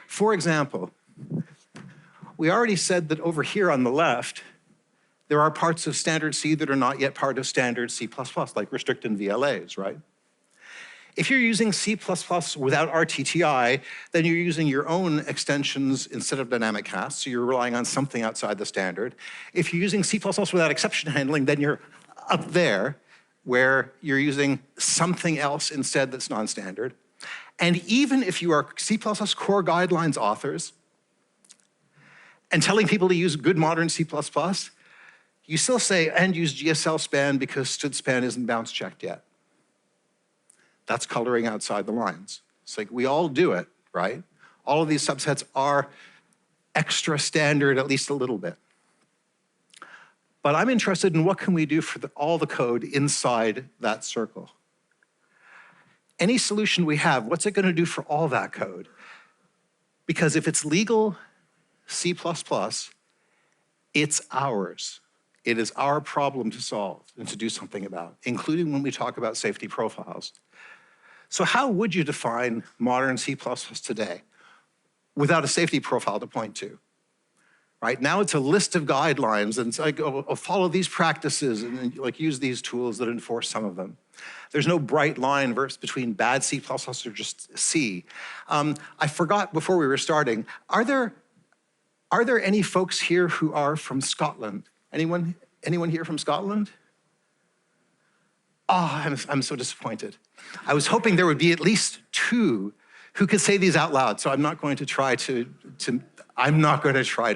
For example, we already said that over here on the left, there are parts of standard C that are not yet part of standard C++, like restrict and VLAs, right? If you're using C++ without RTTI, then you're using your own extensions instead of dynamic casts, so you're relying on something outside the standard. If you're using C++ without exception handling, then you're up there, where you're using something else instead that's non-standard. And even if you are C++ core guidelines authors and telling people to use good modern C++, you still say, and use GSL span because std span isn't bounce checked yet. That's coloring outside the lines. It's like we all do it, right? All of these subsets are extra standard, at least a little bit. But I'm interested in what can we do for all the code inside that circle. Any solution we have, what's it going to do for all that code? Because if it's legal C++, it's ours. It is our problem to solve and to do something about, including when we talk about safety profiles. So how would you define modern C++ today without a safety profile to point to? Right now it's a list of guidelines and it's like, oh, follow these practices and like use these tools that enforce some of them. There's no bright line between bad C++ or just C. I forgot before we were starting, are there any folks here who are from Scotland? Anyone here from Scotland? Oh, I'm so disappointed. I was hoping there would be at least two who could say these out loud, so I'm not going to try to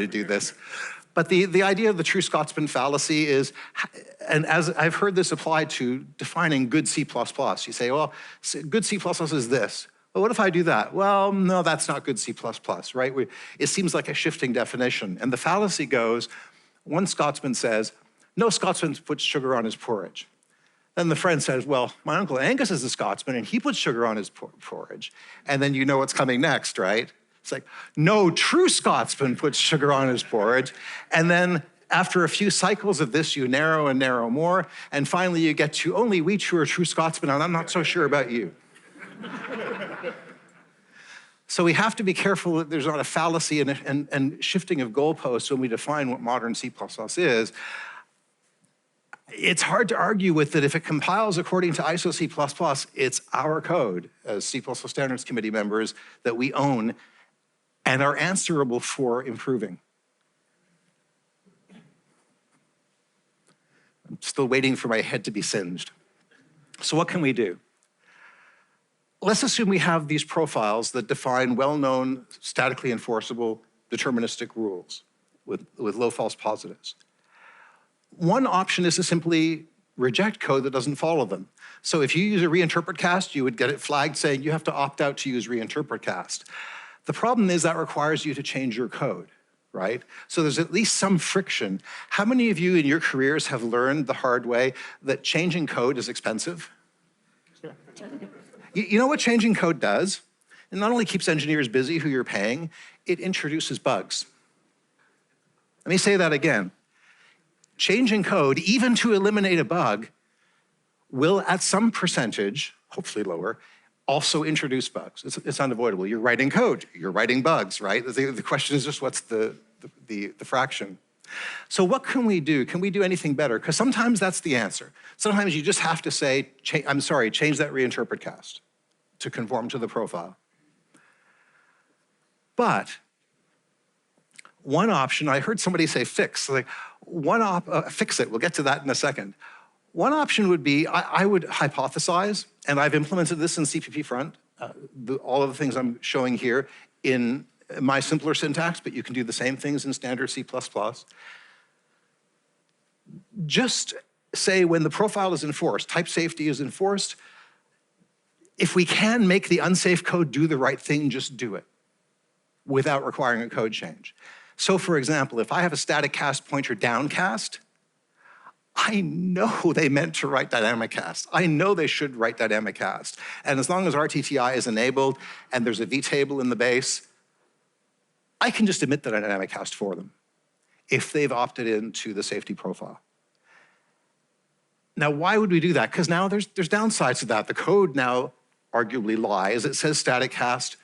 do this. But the idea of the True Scotsman fallacy is, and as I've heard this applied to defining good C++, you say, well, good C++ is this. Well, what if I do that? Well, no, that's not good C++, right? It seems like a shifting definition. And the fallacy goes, one Scotsman says, no Scotsman puts sugar on his porridge. Then the friend says, well, my Uncle Angus is a Scotsman and he puts sugar on his porridge. And then you know what's coming next, right? It's like, no true Scotsman puts sugar on his porridge. And then after a few cycles of this, you narrow and narrow more. And finally you get to only we two are true Scotsmen and I'm not so sure about you. So we have to be careful that there's not a fallacy and shifting of goalposts when we define what modern C++ is. It's hard to argue with that if it compiles according to ISO C++, it's our code as C++ Standards Committee members that we own and are answerable for improving. I'm still waiting for my head to be singed. So what can we do? Let's assume we have these profiles that define well-known, statically enforceable, deterministic rules with low false positives. One option is to simply reject code that doesn't follow them. So if you use a reinterpret cast, you would get it flagged saying you have to opt out to use reinterpret cast. The problem is that requires you to change your code, right? So there's at least some friction. How many of you in your careers have learned the hard way that changing code is expensive? You know what changing code does? It not only keeps engineers busy who you're paying, it introduces bugs. Let me say that again. Changing code, even to eliminate a bug, will at some percentage, hopefully lower, also introduce bugs. It's unavoidable. You're writing code, you're writing bugs, right? The question is just what's the fraction. So what can we do? Can we do anything better? Because sometimes that's the answer. Sometimes you just have to say, I'm sorry, change that reinterpret cast to conform to the profile. But one option, I heard somebody say fix. Like fix it, we'll get to that in a second. One option would be, I would hypothesize, and I've implemented this in cppfront, all of the things I'm showing here in my simpler syntax, but you can do the same things in standard C++. Just say when the profile is enforced, type safety is enforced, if we can make the unsafe code do the right thing, just do it without requiring a code change. So for example, if I have a static cast pointer downcast, I know they meant to write dynamic cast. I know they should write dynamic cast. And as long as RTTI is enabled and there's a vtable in the base, I can just emit the dynamic cast for them if they've opted into the safety profile. Now, why would we do that? Because now there's downsides to that. The code now arguably lies. It says static cast,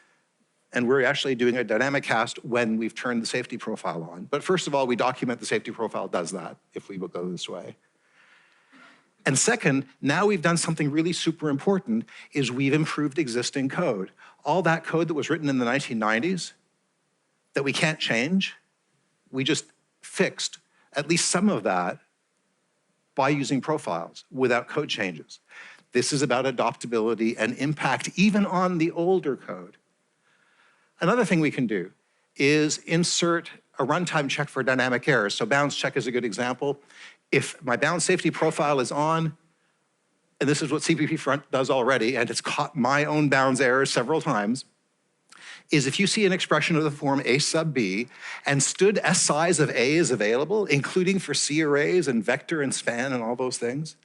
and we're actually doing a dynamic cast when we've turned the safety profile on. But first of all, we document the safety profile does that if we will go this way. And second, now we've done something really super important, is we've improved existing code. All that code that was written in the 1990s that we can't change, we just fixed at least some of that by using profiles without code changes. This is about adoptability and impact even on the older code. Another thing we can do is insert a runtime check for dynamic errors. So bounds check is a good example. If my bound safety profile is on, and this is what cppfront does already, and it's caught my own bounds errors several times, is if you see an expression of the form A sub B and stood S size of A is available, including for C arrays and vector and span and all those things,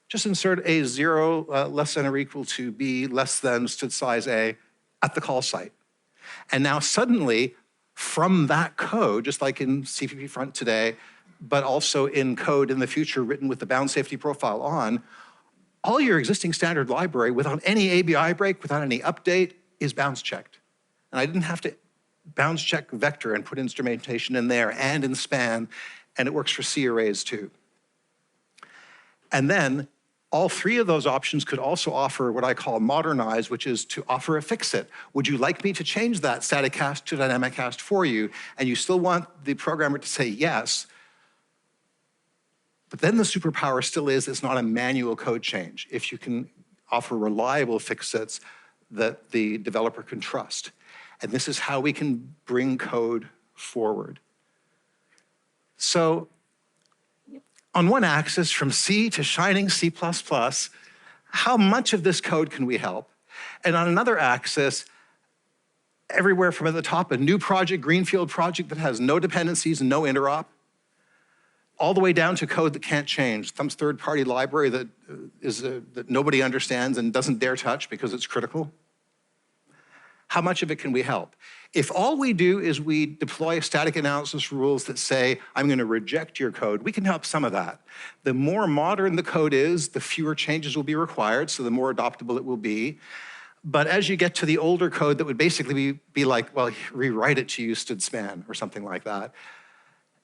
just insert A 0 less than or equal to B less than stood size A at the call site. And now suddenly, from that code, just like in cppfront today, but also in code in the future written with the bound safety profile on, all your existing standard library without any ABI break, without any update, is bounds checked. And I didn't have to bounds check vector and put instrumentation in there and in span, and it works for C arrays too. And then all three of those options could also offer what I call modernize, which is to offer a fix-it. Would you like me to change that static cast to dynamic cast for you? And you still want the programmer to say yes, but then the superpower still is it's not a manual code change. If you can offer reliable fix-its that the developer can trust. And this is how we can bring code forward. So on one axis, from C to shining C++, how much of this code can we help? And on another axis, everywhere from at the top, a new project, greenfield project that has no dependencies and no interop, all the way down to code that can't change, some third-party library that that nobody understands and doesn't dare touch because it's critical. How much of it can we help? If all we do is we deploy static analysis rules that say, I'm going to reject your code, we can help some of that. The more modern the code is, the fewer changes will be required, so the more adoptable it will be. But as you get to the older code that would basically be like, well, rewrite it to use stood span or something like that,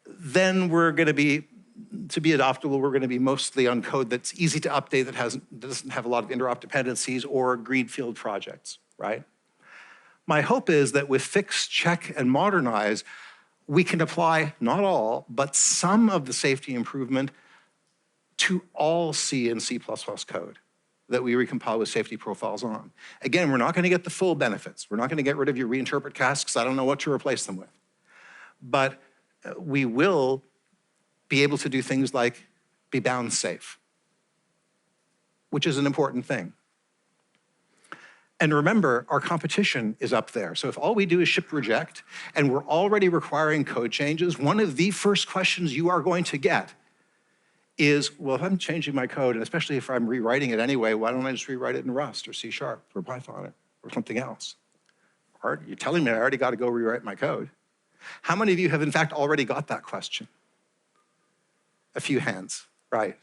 then we're going to be, to be adoptable, we're going to be mostly on code that's easy to update, that doesn't have a lot of interop dependencies or greenfield projects, right? My hope is that with fix, check, and modernize, we can apply not all, but some of the safety improvement to all C and C++ code that we recompile with safety profiles on. Again, we're not going to get the full benefits. We're not going to get rid of your reinterpret casts because I don't know what to replace them with. But we will be able to do things like be bound safe, which is an important thing. And remember, our competition is up there. So if all we do is ship reject, and we're already requiring code changes, one of the first questions you are going to get is, well, if I'm changing my code, and especially if I'm rewriting it anyway, why don't I just rewrite it in Rust or C# or Python or something else? Or you're telling me I already got to go rewrite my code. How many of you have in fact already got that question? A few hands, right?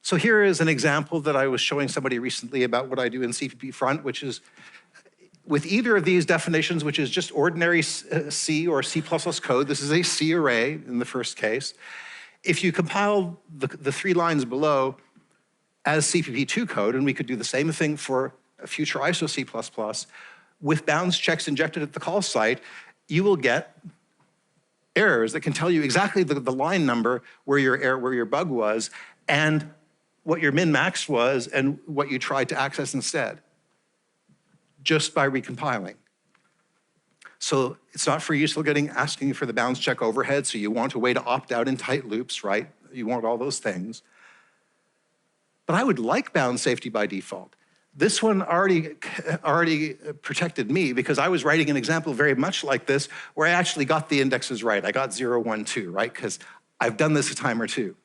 So here is an example that I was showing somebody recently about what I do in cppfront, which is with either of these definitions, which is just ordinary C or C++ code. This is a C array in the first case. If you compile the 3 lines below as CPP2 code, and we could do the same thing for a future ISO C++, with bounds checks injected at the call site, you will get errors that can tell you exactly the line number where your error, where your bug was, and what your min-max was, and what you tried to access instead, just by recompiling. So it's not free. You're still asking you for the bounds check overhead, so you want a way to opt out in tight loops, right? You want all those things. But I would like bound safety by default. This one already protected me because I was writing an example very much like this where I actually got the indexes right. I got 0, 1, 2, right? Because I've done this a time or two.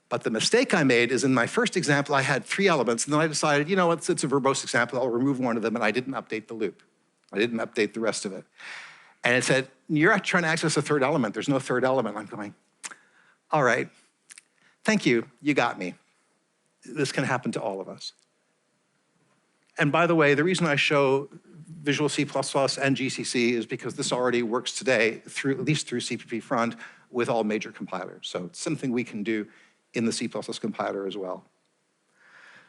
But the mistake I made is in my first example, I had 3 elements, and then I decided, you know what, it's a verbose example, I'll remove one of them, and I didn't update the loop. I didn't update the rest of it. And it said, you're trying to access a 3rd element. There's no 3rd element. I'm going, all right, thank you, you got me. This can happen to all of us. And by the way, the reason I show Visual C++ and GCC is because this already works today, at least through cppfront, with all major compilers. So it's something we can do in the C++ compiler as well.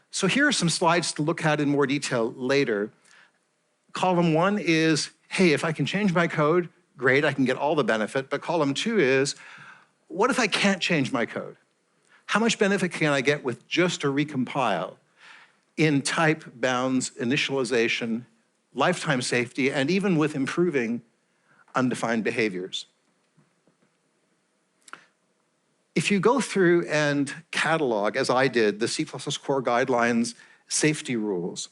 So here are some slides to look at in more detail later. Column 1 is, hey, if I can change my code, great, I can get all the benefit. But column 2 is, what if I can't change my code? How much benefit can I get with just a recompile in type, bounds, initialization, lifetime safety, and even with improving undefined behaviors? If you go through and catalog, as I did, the C++ core guidelines safety rules,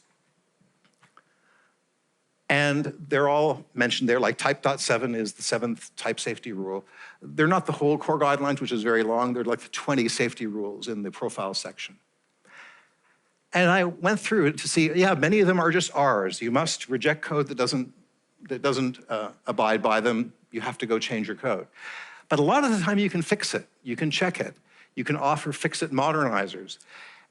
and they're all mentioned there, like type.7 is the 7th type safety rule. They're not the whole core guidelines, which is very long. They're like the 20 safety rules in the profile section. And I went through it to see, yeah, many of them are just R's. You must reject code that doesn't abide by them. You have to go change your code. But a lot of the time you can fix it. You can check it. You can offer fix-it modernizers.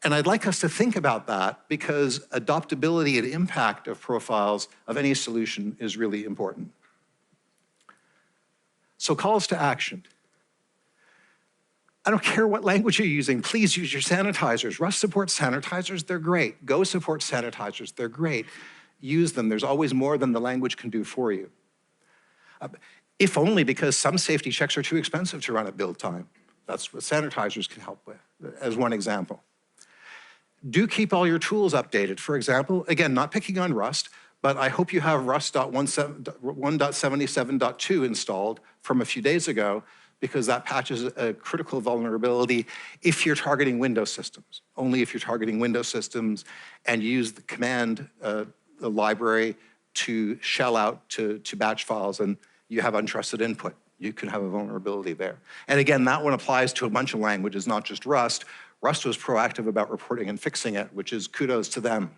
And I'd like us to think about that because adoptability and impact of profiles of any solution is really important. So calls to action. I don't care what language you're using, please use your sanitizers. Rust supports sanitizers, they're great. Go supports sanitizers, they're great. Use them, there's always more than the language can do for you. If only because some safety checks are too expensive to run at build time. That's what sanitizers can help with, as one example. Do keep all your tools updated. For example, again, not picking on Rust, but I hope you have Rust.1.77.2 installed from a few days ago because that patches a critical vulnerability if you're targeting Windows systems. Only if you're targeting Windows systems and use the command the library to shell out to batch files and you have untrusted input. You can have a vulnerability there. And again, that one applies to a bunch of languages, not just Rust. Rust was proactive about reporting and fixing it, which is kudos to them.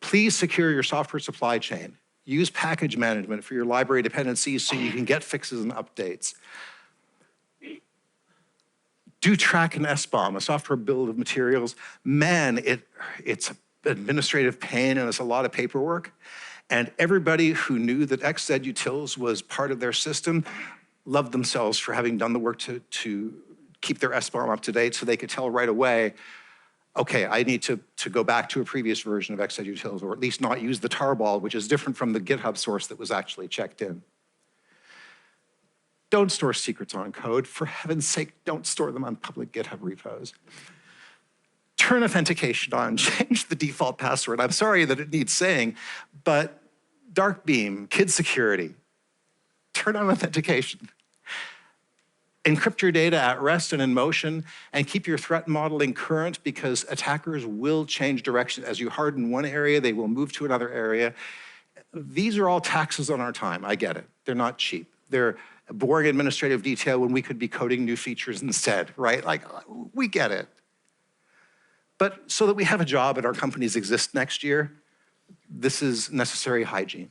Please secure your software supply chain. Use package management for your library dependencies so you can get fixes and updates. Do track an SBOM, a software bill of materials. Man, it's administrative pain and it's a lot of paperwork. And everybody who knew that XZUtils was part of their system loved themselves for having done the work to keep their SBOM up to date so they could tell right away, okay, I need to go back to a previous version of XZUtils, or at least not use the tarball, which is different from the GitHub source that was actually checked in. Don't store secrets on code. For heaven's sake, don't store them on public GitHub repos. Turn authentication on, change the default password. I'm sorry that it needs saying, but Darkbeam, kid security, turn on authentication. Encrypt your data at rest and in motion, and keep your threat modeling current because attackers will change direction. As you harden one area, they will move to another area. These are all taxes on our time, I get it. They're not cheap. They're boring administrative detail when we could be coding new features instead, right? Like, we get it. But so that we have a job and our companies exist next year, this is necessary hygiene.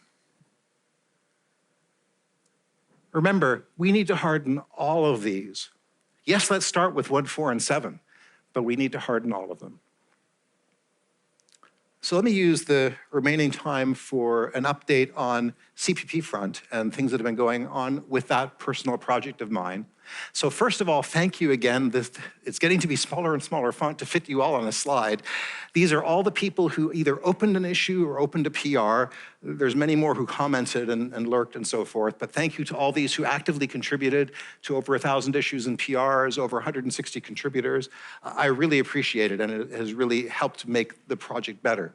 Remember, we need to harden all of these. Yes, let's start with 1, 4, and 7, but we need to harden all of them. So let me use the remaining time for an update on cppfront and things that have been going on with that personal project of mine. So first of all, thank you again. It's getting to be smaller and smaller font to fit you all on a slide. These are all the people who either opened an issue or opened a PR. There's many more who commented and lurked and so forth, but thank you to all these who actively contributed to over 1,000 issues and PRs, over 160 contributors. I really appreciate it, and it has really helped make the project better.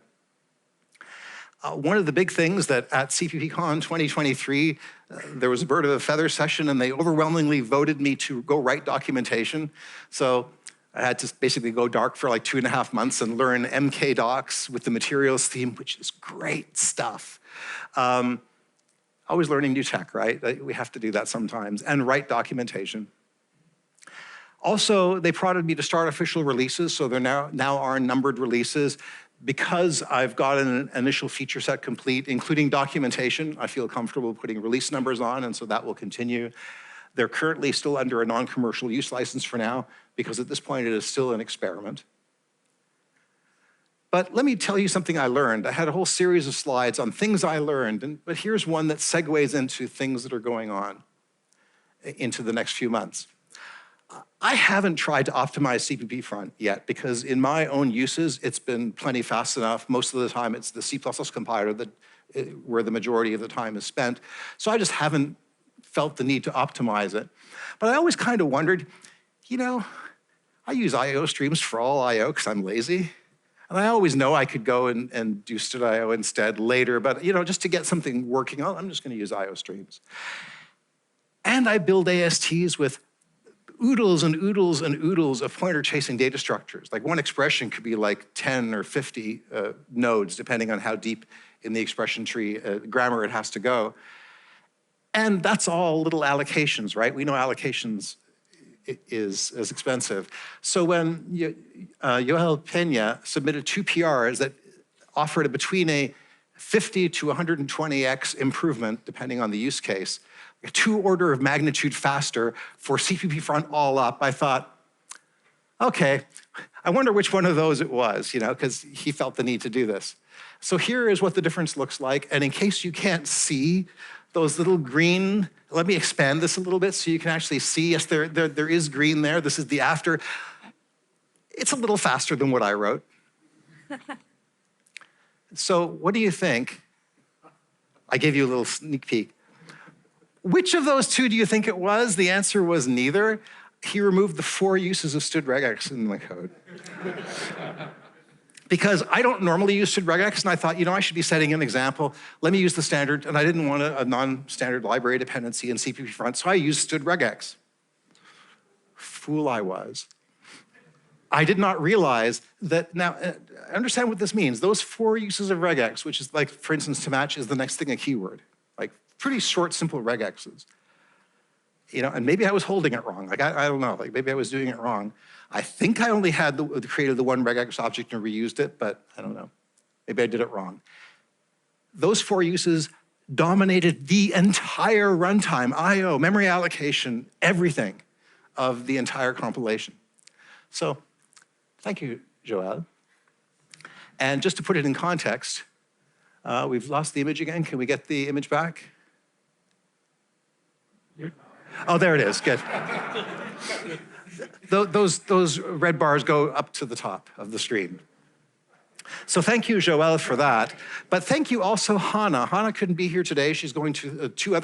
One of the big things that at CPPCon 2023, there was a bird of a feather session, and they overwhelmingly voted me to go write documentation. So I had to basically go dark for like 2.5 months and learn MK Docs with the materials theme, which is great stuff. Always learning new tech, right? We have to do that sometimes, and write documentation. Also, they prodded me to start official releases, so there now are numbered releases. Because I've got an initial feature set complete, including documentation, I feel comfortable putting release numbers on, and so that will continue. They're currently still under a non-commercial use license for now, because at this point it is still an experiment. But let me tell you something I learned. I had a whole series of slides on things I learned, but here's one that segues into things that are going on into the next few months. I haven't tried to optimize cppfront yet, because in my own uses, it's been plenty fast enough. Most of the time, it's the C++ compiler that where the majority of the time is spent. So I just haven't felt the need to optimize it. But I always kind of wondered, you know, I use I/O streams for all I/O because I'm lazy. And I always know I could go and do std.io instead later, but you know, just to get something working, I'm just going to use I/O streams. And I build ASTs with oodles and oodles and oodles of pointer-chasing data structures. Like one expression could be like 10 or 50 nodes, depending on how deep in the expression tree grammar it has to go. And that's all little allocations, right? We know allocations is expensive. So when Joel Peña submitted 2 PRs that offered between a 50 to 120x improvement, depending on the use case, 2 order of magnitude faster for cppfront all up, I thought, okay, I wonder which one of those it was, you know, because he felt the need to do this. So here is what the difference looks like. And in case you can't see those little green, let me expand this a little bit so you can actually see, yes, there is green there. This is the after. It's a little faster than what I wrote. So what do you think? I gave you a little sneak peek. Which of those 2 do you think it was? The answer was neither. He removed the 4 uses of std_regex in my code. Because I don't normally use std_regex, and I thought, you know, I should be setting an example. Let me use the standard, and I didn't want a non-standard library dependency in cppfront, so I used std_regex. Fool I was. I did not realize that, now, understand what this means. Those 4 uses of regex, which is like, for instance, to match is the next thing a keyword. Like, pretty short, simple regexes. You know, and maybe I was holding it wrong. Like, I don't know, like maybe I was doing it wrong. I think I only had created the 1 regex object and reused it, but I don't know. Maybe I did it wrong. Those 4 uses dominated the entire runtime, I/O, memory allocation, everything of the entire compilation. So, thank you, Joel. And just to put it in context, we've lost the image again. Can we get the image back? Oh, there it is, good. Those red bars go up to the top of the screen. So thank you, Joelle, for that. But thank you also, Hannah. Hannah couldn't be here today. She's going to 3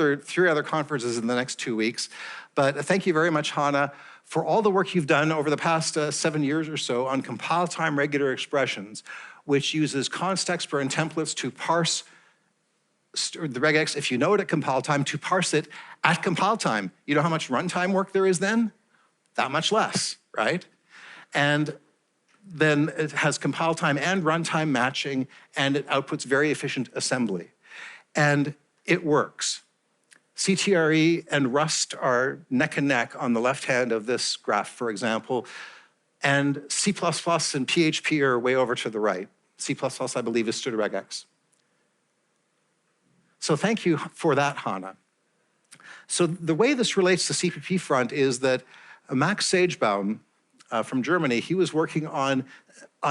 other conferences in the next 2 weeks. But thank you very much, Hannah, for all the work you've done over the past 7 years or so on compile time regular expressions, which uses const expr and templates to parse the regex, if you know it at compile time, to parse it at compile time. You know how much runtime work there is then? That much less, right? And then it has compile time and runtime matching, and it outputs very efficient assembly. And it works. CTRE and Rust are neck and neck on the left hand of this graph, for example, and C++ and PHP are way over to the right. C++, I believe, is std_regex. So thank you for that, Hannah. So the way this relates to cppfront is that Max Sagebaum from Germany, he was working on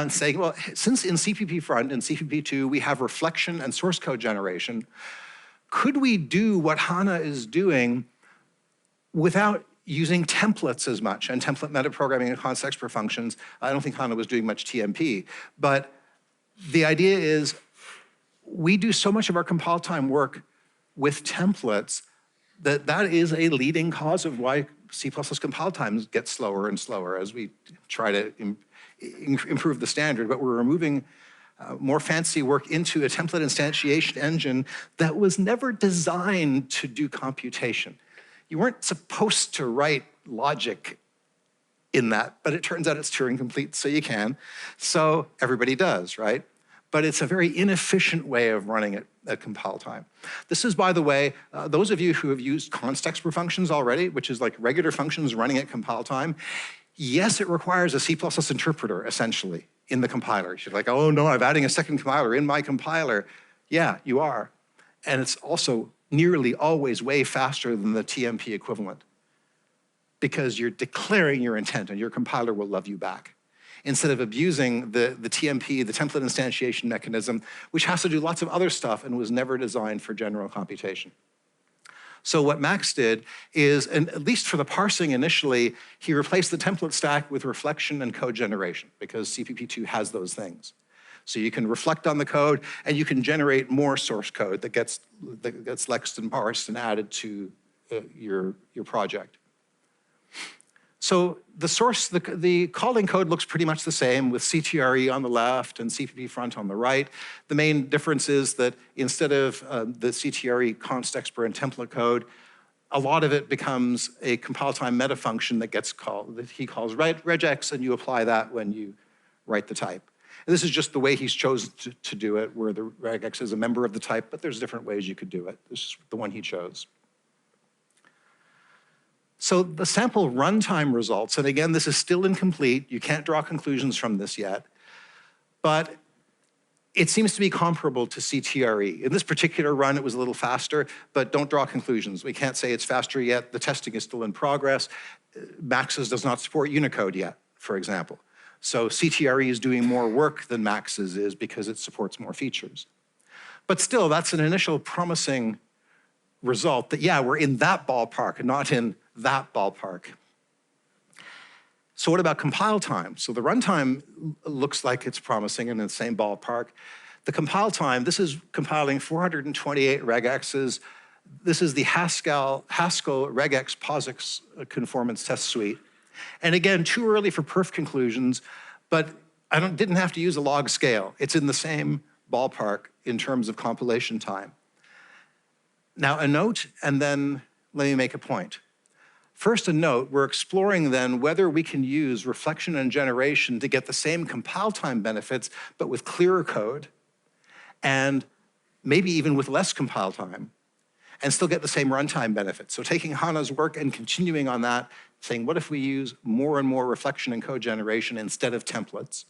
saying, well, since in cppfront and cpp2 we have reflection and source code generation, could we do what Hannah is doing without using templates as much, and template metaprogramming and context per functions. I don't think HANA was doing much TMP, but the idea is we do so much of our compile time work with templates that is a leading cause of why C++ compile times get slower and slower as we try to improve the standard, but we're removing more fancy work into a template instantiation engine that was never designed to do computation. You weren't supposed to write logic in that, but it turns out it's Turing complete, so you can. So everybody does, right? But it's a very inefficient way of running it at compile time. This is, by the way, those of you who have used context per functions already, which is like regular functions running at compile time, yes, it requires a C++ interpreter, essentially, in the compiler. You're like, oh no, I'm adding a second compiler in my compiler. Yeah, you are. And it's also nearly always way faster than the TMP equivalent because you're declaring your intent and your compiler will love you back, instead of abusing the TMP, the template instantiation mechanism, which has to do lots of other stuff and was never designed for general computation. So what Max did is, and at least for the parsing initially, he replaced the template stack with reflection and code generation because CPP2 has those things. So you can reflect on the code and you can generate more source code that gets lexed and parsed and added to your project. So the calling code looks pretty much the same with CTRE on the left and cppfront on the right. The main difference is that instead of the CTRE const expr and template code, a lot of it becomes a compile time meta function that gets called, that he calls regex, and you apply that when you write the type. And this is just the way he's chosen to do it, where the regex is a member of the type, but there's different ways you could do it. This is the one he chose. So the sample runtime results, and again, this is still incomplete. You can't draw conclusions from this yet, but it seems to be comparable to CTRE. In this particular run, it was a little faster, but don't draw conclusions. We can't say it's faster yet. The testing is still in progress. Max's does not support Unicode yet, for example. So CTRE is doing more work than Max's is because it supports more features. But still, that's an initial promising result that, yeah, we're in that ballpark and not in that ballpark. So what about compile time? So the runtime looks like it's promising and in the same ballpark. The compile time, this is compiling 428 regexes. This is the Haskell regex POSIX conformance test suite. And again, too early for perf conclusions, but I didn't have to use a log scale. It's in the same ballpark in terms of compilation time. Now a note, and then let me make a point. First, a note, we're exploring then whether we can use reflection and generation to get the same compile time benefits, but with clearer code, and maybe even with less compile time, and still get the same runtime benefits. So taking HANA's work and continuing on that, saying, what if we use more and more reflection and code generation instead of templates?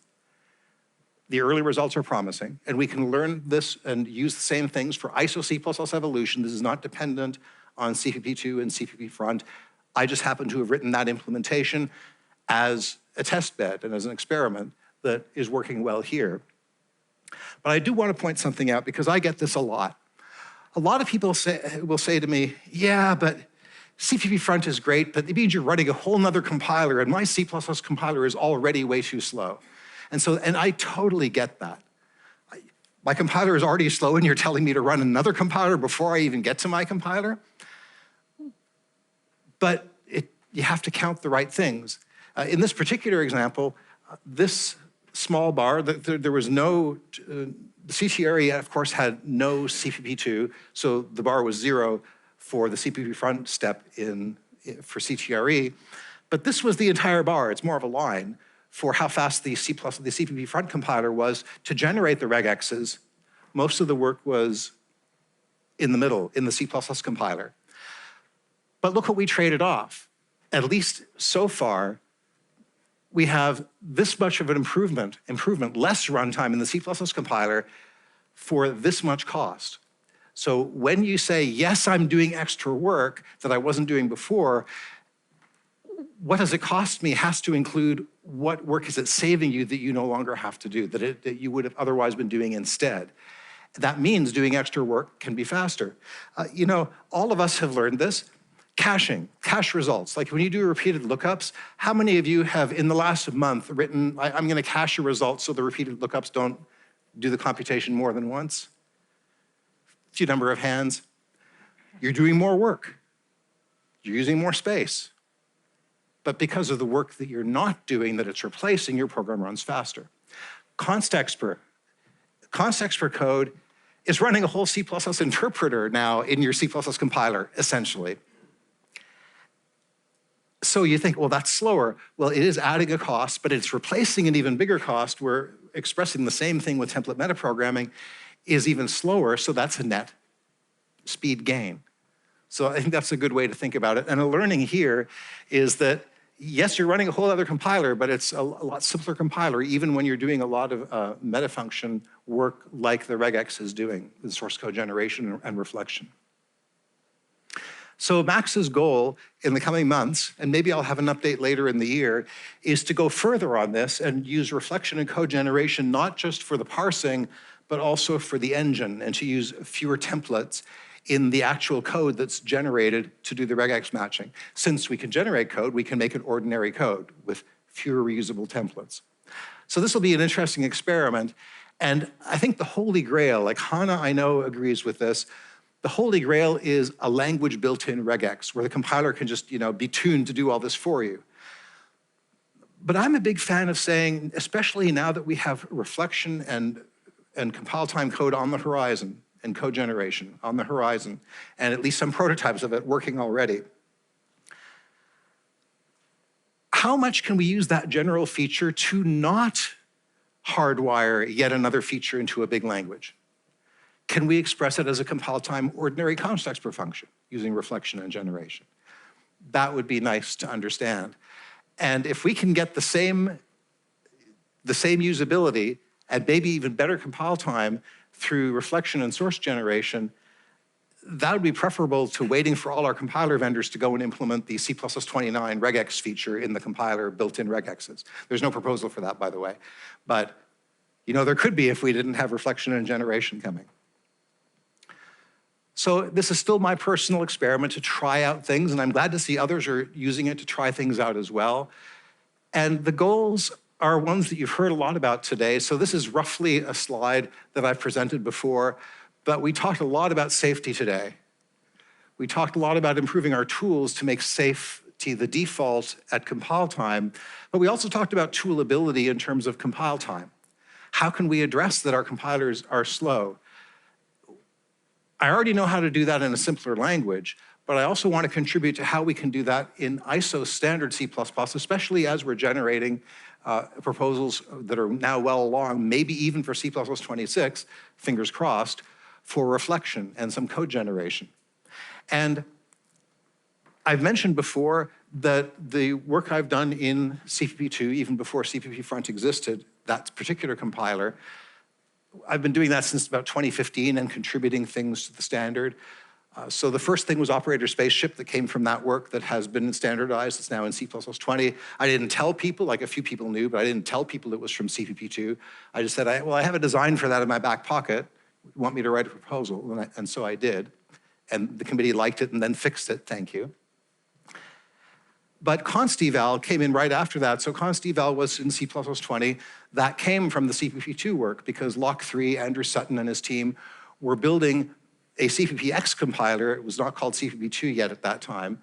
The early results are promising, and we can learn this and use the same things for ISO C++ evolution. This is not dependent on CPP2 and cppfront. I just happen to have written that implementation as a test bed and as an experiment that is working well here. But I do want to point something out because I get this a lot. A lot of people will say to me, yeah, but cppfront is great, but it means you're running a whole nother compiler, and my C++ compiler is already way too slow. And I totally get that. My compiler is already slow, and you're telling me to run another compiler before I even get to my compiler? But you have to count the right things. In this particular example, this small bar, there was no, the CTRE, of course, had no CPP2, so the bar was 0 for the cppfront step for CTRE. But this was the entire bar. It's more of a line for how fast the cppfront compiler was to generate the regexes. Most of the work was in the middle, in the C++ compiler. But look what we traded off. At least so far, we have this much of an improvement, less runtime in the C++ compiler for this much cost. So when you say, yes, I'm doing extra work that I wasn't doing before, what does it cost me has to include what work is it saving you that you no longer have to do, that you would have otherwise been doing instead. That means doing extra work can be faster. You know, all of us have learned this. cache results. Like when you do repeated lookups, how many of you have in the last month written, I'm gonna cache a result so the repeated lookups don't do the computation more than once? Few number of hands. You're doing more work. You're using more space. But because of the work that you're not doing, that it's replacing, your program runs faster. Constexpr code is running a whole C++ interpreter now in your C++ compiler, essentially. So you think, well, that's slower. Well, it is adding a cost, but it's replacing an even bigger cost where expressing the same thing with template metaprogramming is even slower, so that's a net speed gain. So I think that's a good way to think about it. And a learning here is that, yes, you're running a whole other compiler, but it's a lot simpler compiler, even when you're doing a lot of metafunction work like the regex is doing, the source code generation and reflection. So Max's goal in the coming months, and maybe I'll have an update later in the year, is to go further on this and use reflection and code generation, not just for the parsing, but also for the engine, and to use fewer templates in the actual code that's generated to do the regex matching. Since we can generate code, we can make it ordinary code with fewer reusable templates. So this will be an interesting experiment. And I think the holy grail, like Hannah I know agrees with this, the holy grail is a language built-in regex where the compiler can just be tuned to do all this for you. But I'm a big fan of saying, especially now that we have reflection and compile time code on the horizon, and code generation on the horizon, and at least some prototypes of it working already. How much can we use that general feature to not hardwire yet another feature into a big language? Can we express it as a compile time ordinary Constexpr function using reflection and generation? That would be nice to understand. And if we can get the same usability and maybe even better compile time through reflection and source generation, that would be preferable to waiting for all our compiler vendors to go and implement the C++29 regex feature in the compiler built-in regexes. There's no proposal for that, by the way. But there could be if we didn't have reflection and generation coming. So this is still my personal experiment to try out things, and I'm glad to see others are using it to try things out as well. And the goals are ones that you've heard a lot about today. So this is roughly a slide that I've presented before, but we talked a lot about safety today. We talked a lot about improving our tools to make safety the default at compile time, but we also talked about toolability in terms of compile time. How can we address that our compilers are slow? I already know how to do that in a simpler language, but I also want to contribute to how we can do that in ISO standard C++, especially as we're generating proposals that are now well along, maybe even for C++26, fingers crossed, for reflection and some code generation. And I've mentioned before that the work I've done in CPP2, even before cppfront existed, that particular compiler, I've been doing that since about 2015 and contributing things to the standard. So the first thing was operator spaceship that came from that work that has been standardized. It's now in C++20. I didn't tell people, like a few people knew, but I didn't tell people it was from CPP2. I just said, well, I have a design for that in my back pocket. You want me to write a proposal? And so I did. And the committee liked it and then fixed it, thank you. But const-eval came in right after that. So const-eval was in C++20. That came from the CPP2 work because Lock3, Andrew Sutton and his team were building a CPPX compiler. It was not called CPP2 yet at that time,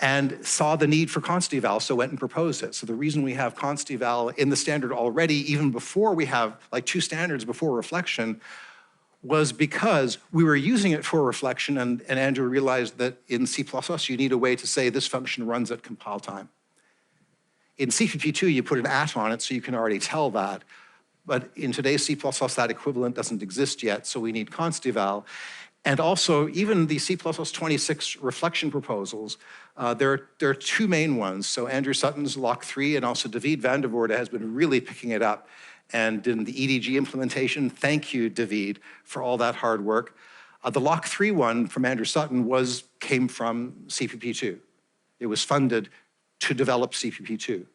and saw the need for const-eval, so went and proposed it. So the reason we have const-eval in the standard already, even before we have like 2 standards before reflection, was because we were using it for reflection, and Andrew realized that in C++ you need a way to say this function runs at compile time. In CPP2 you put an at on it so you can already tell that, but in today's C++ that equivalent doesn't exist yet, so we need const-eval. And also, even the C++26 reflection proposals, there are 2 main ones. So Andrew Sutton's Lock3 and also David van der Voorde has been really picking it up and in the EDG implementation. Thank you, David, for all that hard work. The Lock3 one from Andrew Sutton came from CPP2. It was funded to develop CPP2.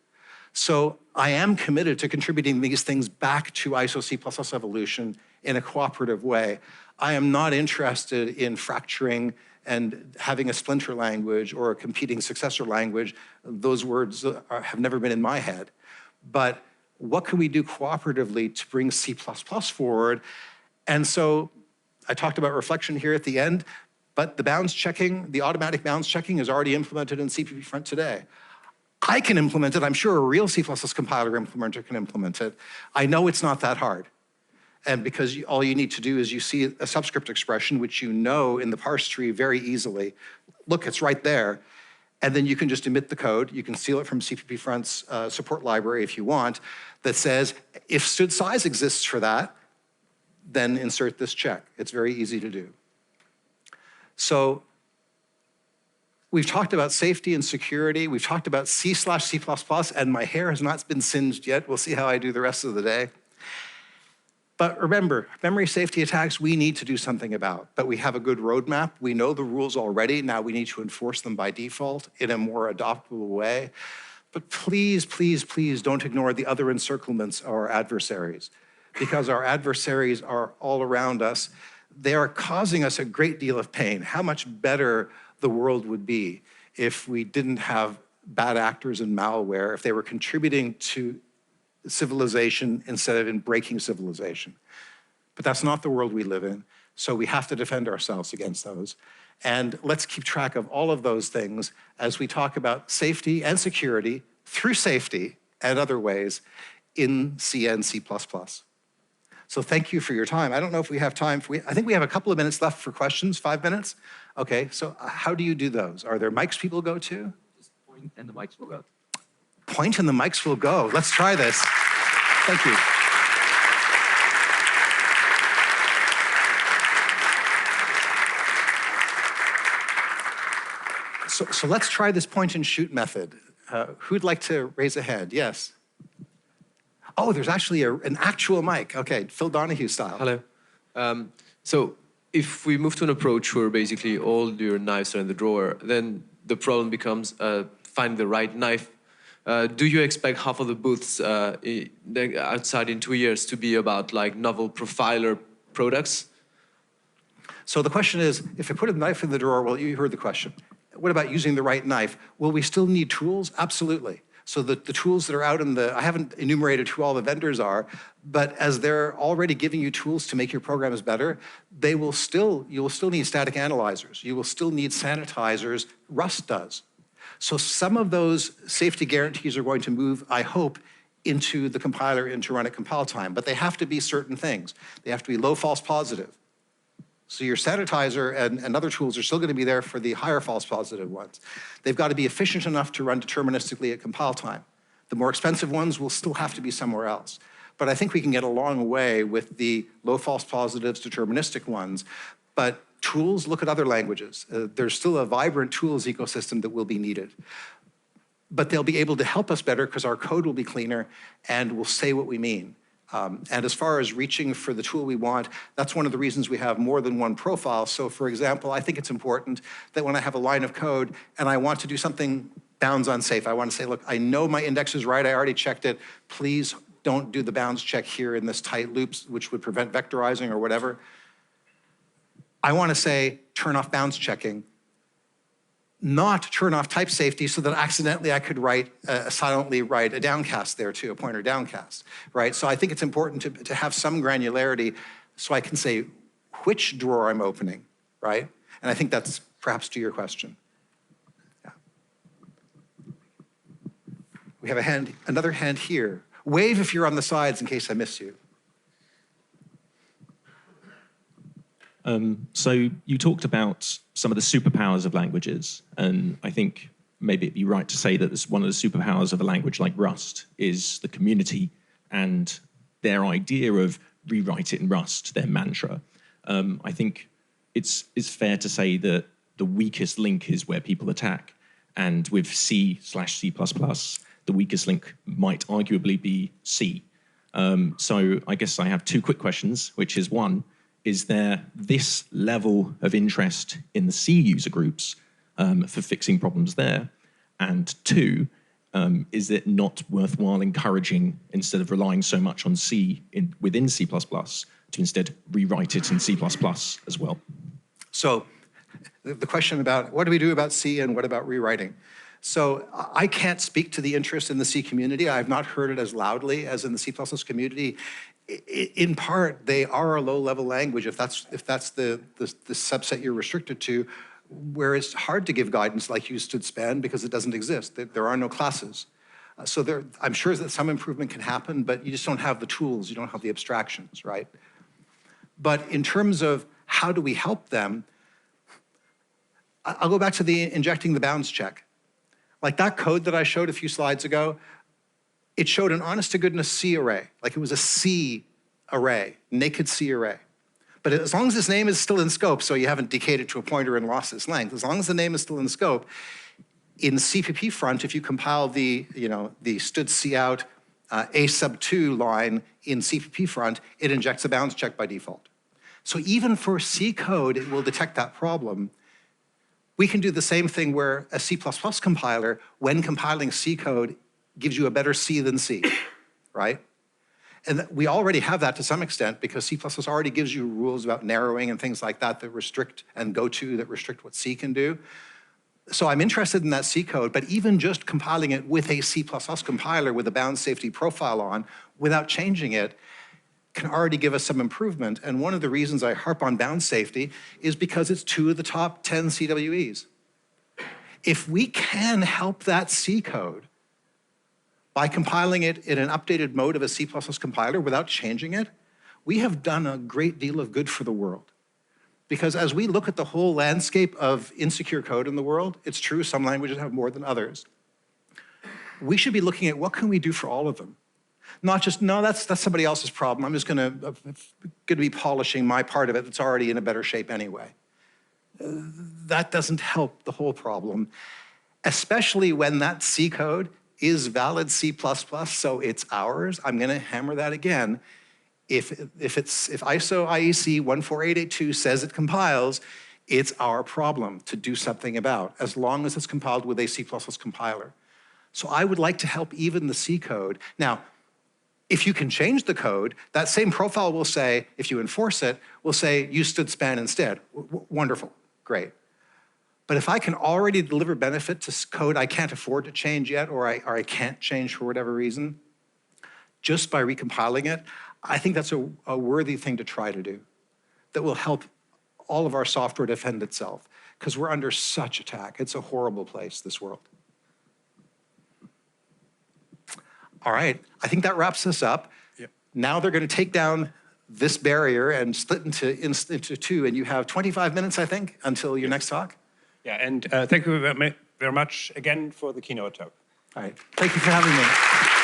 So I am committed to contributing these things back to ISO C++ evolution in a cooperative way. I am not interested in fracturing and having a splinter language or a competing successor language, those words have never been in my head. But what can we do cooperatively to bring C++ forward? And so I talked about reflection here at the end, but the bounds checking, the automatic bounds checking is already implemented in cppfront today. I can implement it. I'm sure a real C++ compiler implementer can implement it. I know it's not that hard. And because all you need to do is you see a subscript expression, which you know in the parse tree very easily. Look, it's right there. And then you can just emit the code. You can steal it from cppfront's support library if you want, that says, if std size exists for that, then insert this check. It's very easy to do. So we've talked about safety and security. We've talked about C/C++, and my hair has not been singed yet. We'll see how I do the rest of the day. But remember, memory safety attacks, we need to do something about. But we have a good roadmap. We know the rules already. Now we need to enforce them by default in a more adoptable way. But please, please, please don't ignore the other encirclements of our adversaries, because our adversaries are all around us. They are causing us a great deal of pain. How much better the world would be if we didn't have bad actors and malware, if they were contributing to civilization instead of in breaking civilization. But that's not the world we live in, so we have to defend ourselves against those. And let's keep track of all of those things as we talk about safety and security through safety and other ways in C and C++. So thank you for your time. I don't know if we have time. I think we have a couple of minutes left for questions, 5 minutes. Okay, so how do you do those? Are there mics people go to? Just point and the mics will go. Point and the mics will go. Let's try this. Thank you. So let's try this point and shoot method. Who'd like to raise a hand? Yes. Oh, there's actually an actual mic. Okay, Phil Donahue style. Hello. So if we move to an approach where basically all your knives are in the drawer, then the problem becomes find the right knife. Do you expect half of the booths outside in 2 years to be about like novel profiler products? So the question is, if I put a knife in the drawer, well, you heard the question. What about using the right knife? Will we still need tools? Absolutely. So the tools that are out in the, I haven't enumerated who all the vendors are, but as they're already giving you tools to make your programs better, you will still need static analyzers. You will still need sanitizers. Rust does. So some of those safety guarantees are going to move, I hope, into the compiler into run at compile time, but they have to be certain things. They have to be low false positive. So your sanitizer and other tools are still going to be there for the higher false positive ones. They've got to be efficient enough to run deterministically at compile time. The more expensive ones will still have to be somewhere else. But I think we can get a long way with the low false positives, deterministic ones. But tools, look at other languages. There's still a vibrant tools ecosystem that will be needed. But they'll be able to help us better because our code will be cleaner and we'll say what we mean. And as far as reaching for the tool we want, that's one of the reasons we have more than one profile. So for example, I think it's important that when I have a line of code and I want to do something bounds unsafe, I want to say, look, I know my index is right, I already checked it, please don't do the bounds check here in this tight loops, which would prevent vectorizing or whatever. I want to say, turn off bounds checking, not turn off type safety so that accidentally I could silently write a downcast there too, a pointer downcast, right? So I think it's important to have some granularity so I can say which drawer I'm opening, right? And I think that's perhaps to your question. Yeah. We have a hand, another hand here. Wave if you're on the sides in case I miss you. So you talked about some of the superpowers of languages, and I think maybe it'd be right to say that one of the superpowers of a language like Rust is the community and their idea of rewrite it in Rust, their mantra. I think it's fair to say that the weakest link is where people attack, and with C/C++, the weakest link might arguably be C. So I guess I have two quick questions, which is one, is there this level of interest in the C user groups for fixing problems there? And two, is it not worthwhile encouraging, instead of relying so much on C within C++, to instead rewrite it in C++ as well? So the question about what do we do about C and what about rewriting? So I can't speak to the interest in the C community. I've not heard it as loudly as in the C++ community. In part, they are a low-level language, if that's the subset you're restricted to, where it's hard to give guidance like use stood span because it doesn't exist. There are no classes. So I'm sure that some improvement can happen, but you just don't have the tools, you don't have the abstractions, right? But in terms of how do we help them, I'll go back to the injecting the bounds check. Like that code that I showed a few slides ago, it showed an honest-to-goodness C array, like it was a C array, naked C array. But as long as this name is still in scope, so you haven't decayed it to a pointer and lost its length, as long as the name is still in scope, in cppfront, if you compile the stood cout a sub 2 line in cppfront, it injects a bounds check by default. So even for C code, it will detect that problem. We can do the same thing where a C++ compiler, when compiling C code, gives you a better C than C, right? And we already have that to some extent because C++ already gives you rules about narrowing and things like that that restrict, and goto that restrict what C can do. So I'm interested in that C code, but even just compiling it with a C++ compiler with a bound safety profile on, without changing it, can already give us some improvement. And one of the reasons I harp on bound safety is because it's 2 of the top 10 CWEs. If we can help that C code by compiling it in an updated mode of a C++ compiler without changing it, we have done a great deal of good for the world. Because as we look at the whole landscape of insecure code in the world, it's true some languages have more than others. We should be looking at what can we do for all of them. Not just, no, that's somebody else's problem. I'm just gonna be polishing my part of it that's already in a better shape anyway. That doesn't help the whole problem, especially when that C code is valid C++, so it's ours. I'm gonna hammer that again. If ISO IEC 14882 says it compiles, it's our problem to do something about, as long as it's compiled with a C++ compiler. So I would like to help even the C code. Now, if you can change the code, that same profile will say, if you enforce it, will say use stood span instead. Wonderful, great. But if I can already deliver benefit to code I can't afford to change yet, or I can't change for whatever reason, just by recompiling it, I think that's a worthy thing to try to do that will help all of our software defend itself, because we're under such attack. It's a horrible place, this world. All right, I think that wraps this up. Yep. Now they're going to take down this barrier and split into 2, and you have 25 minutes, I think, until your next talk. Yeah, and thank you very much again for the keynote talk. All right, thank you for having me.